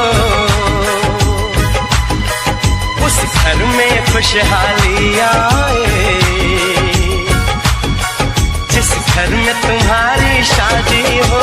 B: उस घर में खुशहाली आए, जिस घर में तुम्हारी शादी हो।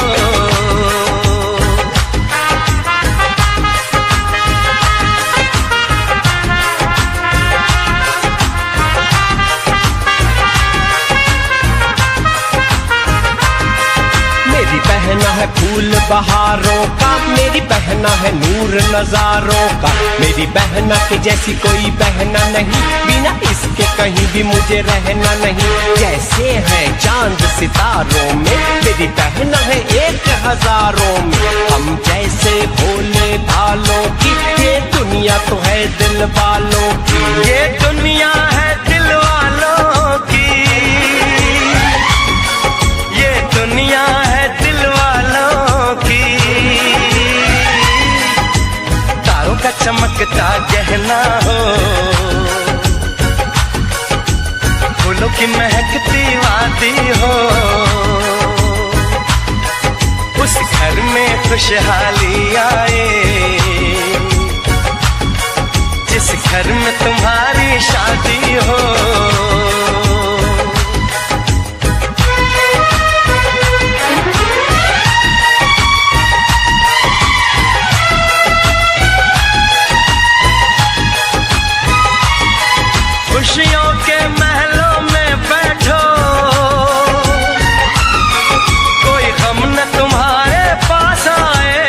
B: मेरी बहना है फूल बहारों का, मेरी बहना है नूर नजारों का। मेरी बहना के जैसी कोई बहना नहीं, बिना इसके कहीं भी मुझे रहना नहीं। जैसे है चांद सितारों में, मेरी बहना है 1000 में। हम जैसे भोले भालों की, ये दुनिया तो है दिल वालों की। ये दुनिया है दिल वालों की, ये दुनिया है दिल वालों की। तारों का चमकता गहना हो, फूलों की महकती वादी हो। उस घर में खुशहाली आए, जिस घर में तुम्हारी शादी हो। खुशियों के महलों में बैठो, कोई गम न तुम्हारे पास आए।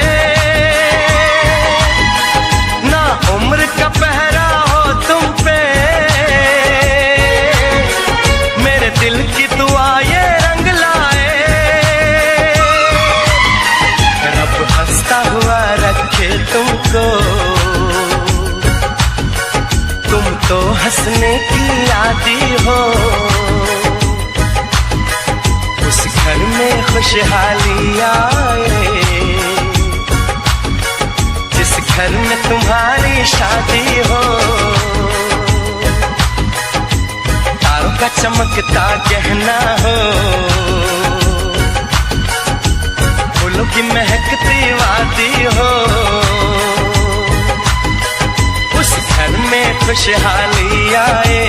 B: ना उम्र का पहरा हो तुम पे, मेरे दिल की दुआ ये रंग लाए। रब हंसता हुआ रखे तुमको, तुम तो हंसने की आदी हो। उस घर में खुशहाली आए, जिस घर में तुम्हारी शादी हो। तारों का चमकता गहना हो, फूलों की महकती वादी हो। उस घर में खुशहाली आए,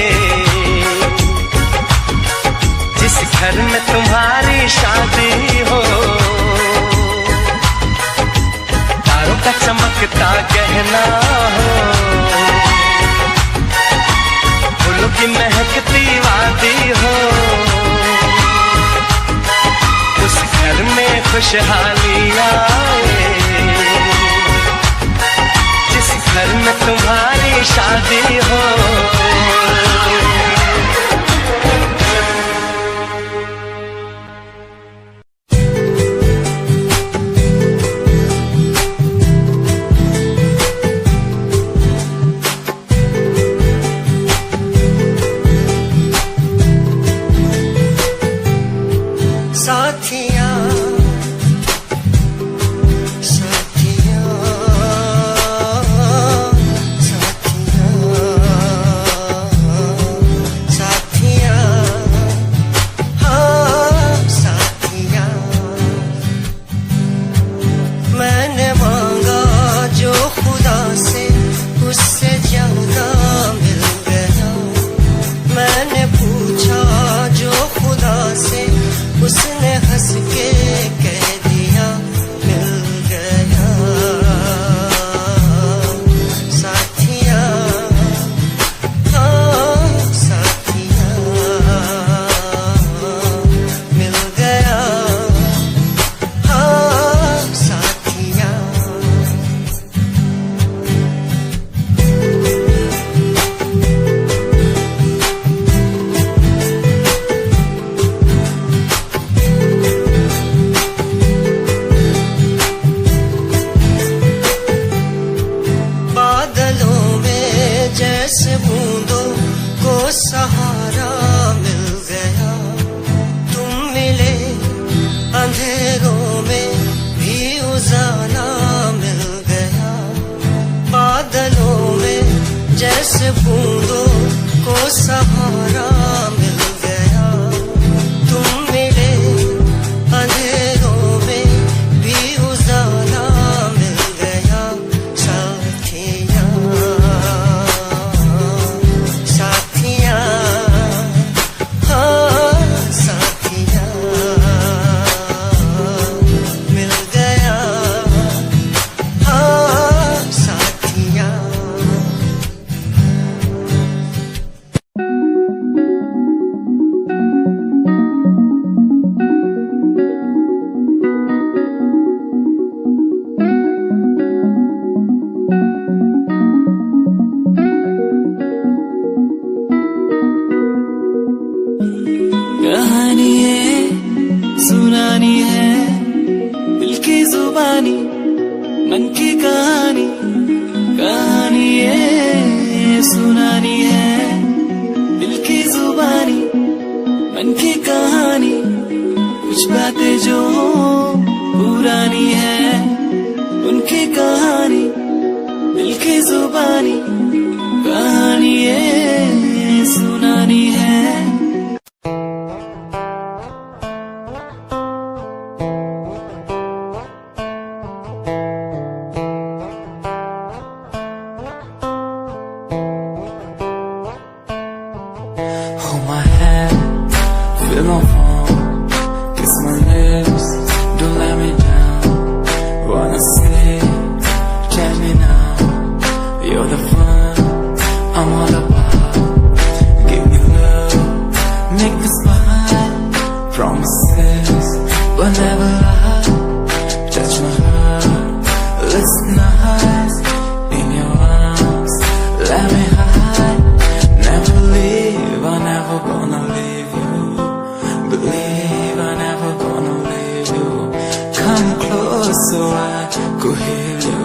B: जिस घर में तुम्हारी शादी हो। तारों का चमकता गहना हो, फूलों की महकती वादी हो। उस घर में खुशहाली आए, जिस घर में तुम्हारी शादी हो।
D: साथिया
F: उजाला मिल गया बादलों में, जैसे बूंदों को सहारा मिल गया। तुम मिले अंधेरों में भी उजाला मिल गया। साथिया साथिया हाँ साथिया मिल गया हाँ साथिया।
E: कहानी है सुनानी है दिल की जुबानी मन की कहानी। कहानी है सुनानी है दिल की जुबानी मन की कहानी। कुछ बातें जो पुरानी है उनकी कहानी दिल की जुबानी। कहानी है सुनानी है।
G: Hold my hand, feel my palm, kiss my lips, don't let me down. Wanna say, tell me now, you're the fun I'm all about. Give me love, make me smile, promises will never lie. Touch my heart, listen nice, in your arms, let me hide. Never leave, I'm never gonna leave you. Believe I'm never gonna leave you. Come close so I could hear you.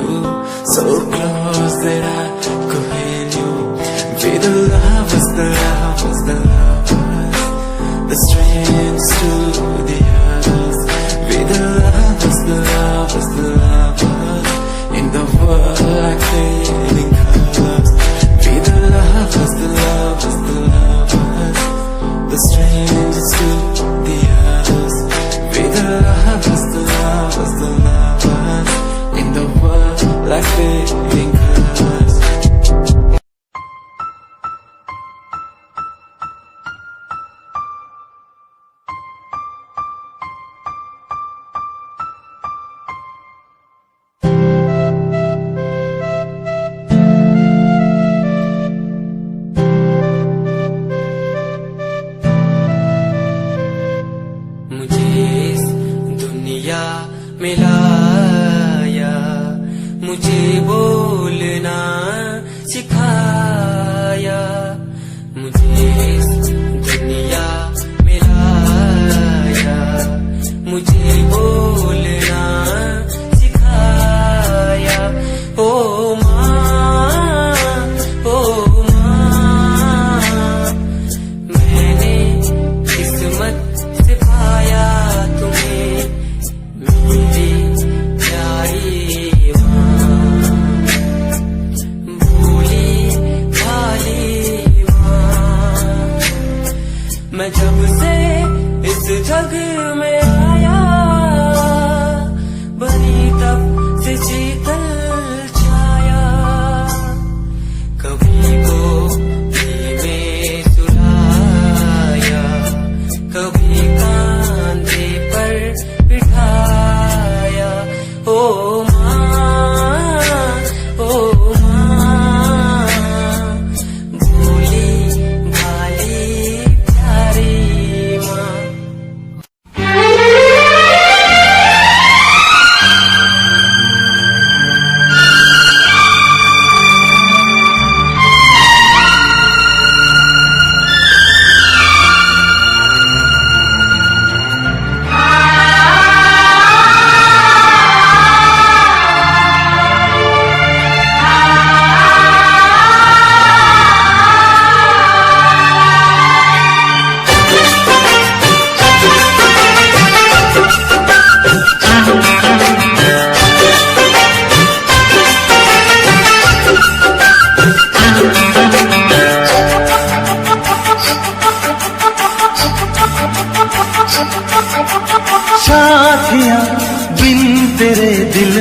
G: So close that I could hear you. Be the lovers, the lovers, the lovers, the strangers to the others. Be the lovers, the lovers, the lovers, in the world like fading colors. Be the lovers, the lovers, the lovers, the strangers to the others. Be the lovers, the lovers, the lovers, in the world like fading colors.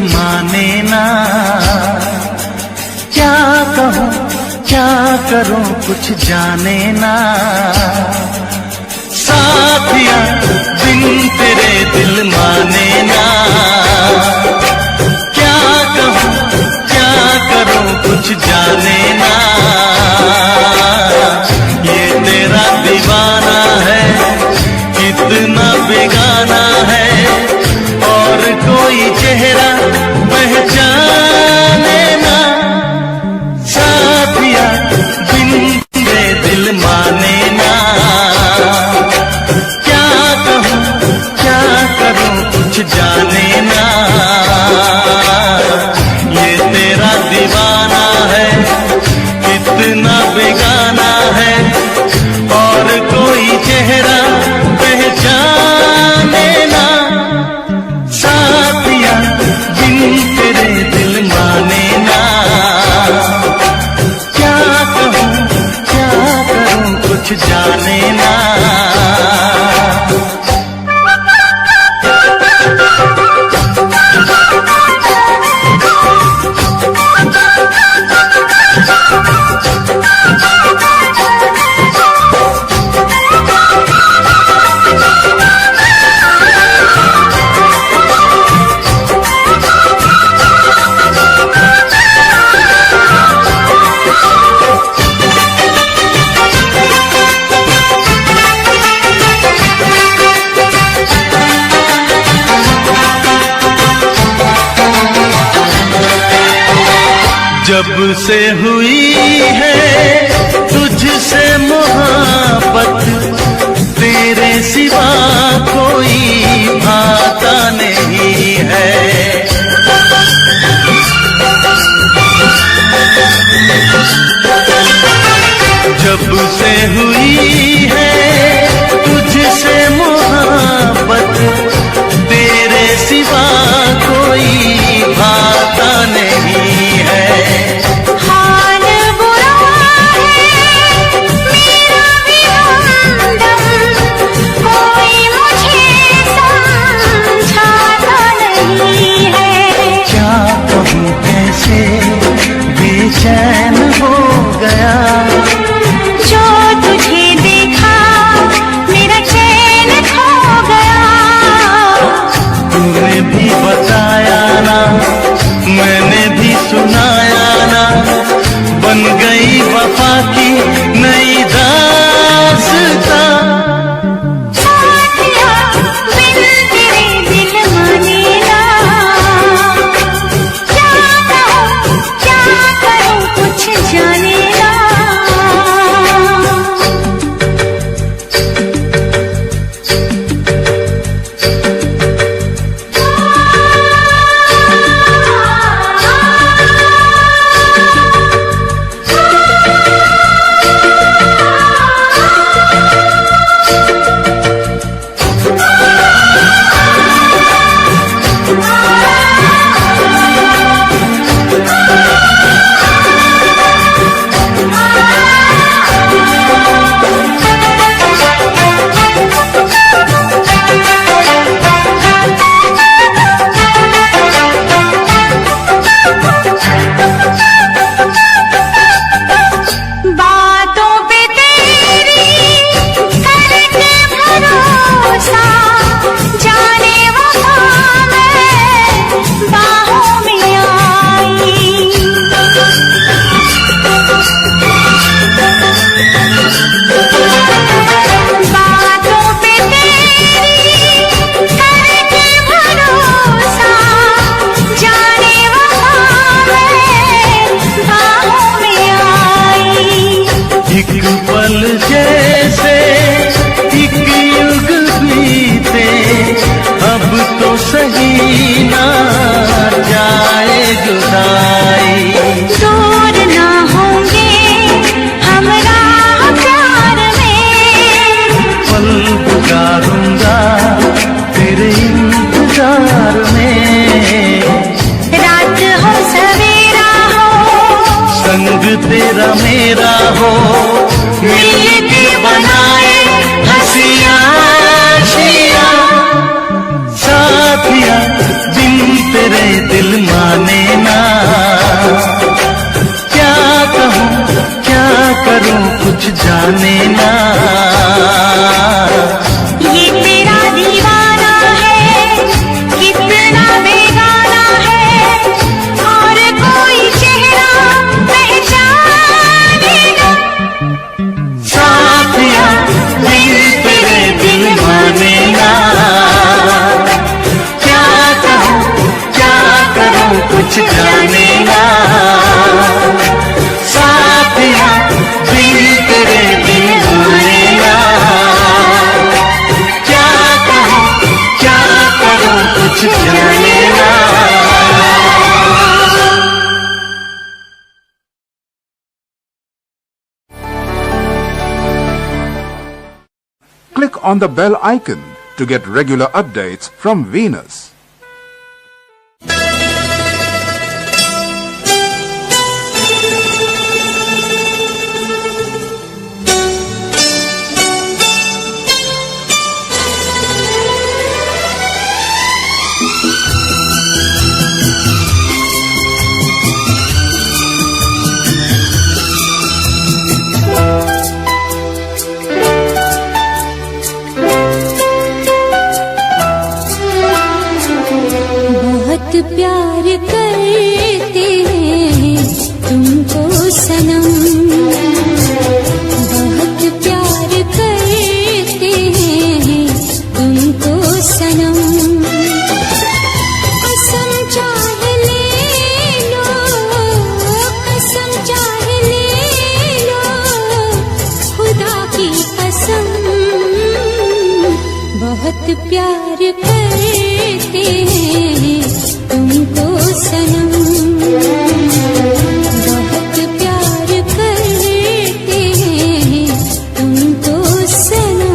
A: माने ना। क्या कहूँ क्या करूँ कुछ जाने ना। साथिया बिन तेरे दिल माने ना। क्या कहूँ क्या करूँ कुछ जाने ना। ये तेरा दीवाना है कितना बेगाना है, और कोई चेहरा पहचाने ना। साथिया बिन तेरे दिल माने ना। क्या कहूँ क्या करूँ कुछ जाने ना। ये तेरा दीवाना है कितना बेगाना है, और कोई चेहरा पहचाने ना। साथिया बिन तेरे दिल माने ना। क्या कहूँ क्या करूँ कुछ जाने ना। जब से हुई है तुझसे मोहब्बत, तेरे सिवा कोई भाता नहीं है। जब से हुई है तुझसे मोहब्बत, तेरे सिवा कोई भाता नहीं है।
C: हाल बुरा है मेरा भी हमदम, कोई मुझे समझाता नहीं है।
A: क्या कहूँ कैसे बेचैन हो गया,
C: जो तुझे देखा मेरा चैन खो गया।
A: तूने भी बताया ना मैंने भी सुनाया ना, बन गई वफा की नई दास्तां।
C: साथिया बिन तेरे दिल माने ना। क्या कहूँ क्या करूँ कुछ जाने ना। बातों पे तेरी करके भरोसा, जाने वफा मैं बाहों में आई। बातों पे तेरी करके भरोसा, जाने वफा मैं बाहों में आई।
A: एक पल जैसे एक युग बीते, अब तो सही ना जाए जुदाई।
C: दूर ना होंगे हम राह प्यार में,
A: पल गुजारूंगा तेरे इंतजार में।
C: रात हो सवेरा हो
A: संग तेरा मेरा हो, मिलके बनाए हंसियां खुशियां। साथिया बिन तेरे तेरे दिल माने ना। क्या कहूँ क्या करूँ कुछ जाने ना।
C: ये तेरा दीवाना है कितना बेगाना है, और कोई चेहरा पहचाने ना।
A: साथिया दिल तेरे दिल माने ना। क्या कहूँ क्या करूँ कुछ जाने ना। साथिया दिल तेरे दिल माने ना। क्या कहूँ क्या करूँ कुछ जाने ना।
H: Click on the bell icon to get regular updates from Venus.
C: बहुत प्यार करते हैं तुमको सनम, बहुत प्यार करते हैं तुमको सनम। कसम चाह ले लो, कसम चाह ले लो, खुदा की कसम। बहुत प्यार करते हैं तुमको सनम, बहुत प्यार करते हैं तुमको सनम।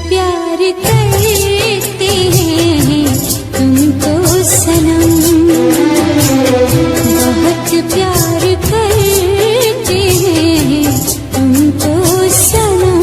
C: प्यार करते हैं तुमको सनम, बहुत प्यार करते हैं तुमको सनम।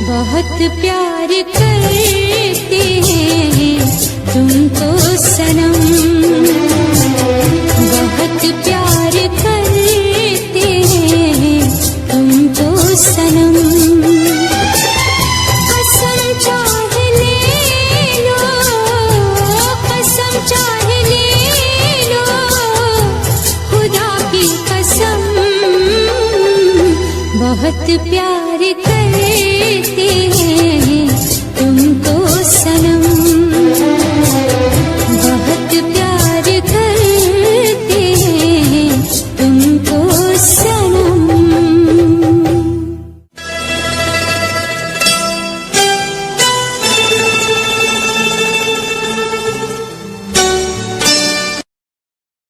C: बहुत प्यार करते हैं तुमको सनम, बहुत प्यार करते हैं तुमको सनम। कसम चाह ले लो, कसम चाह ले लो, बहुत प्यार करता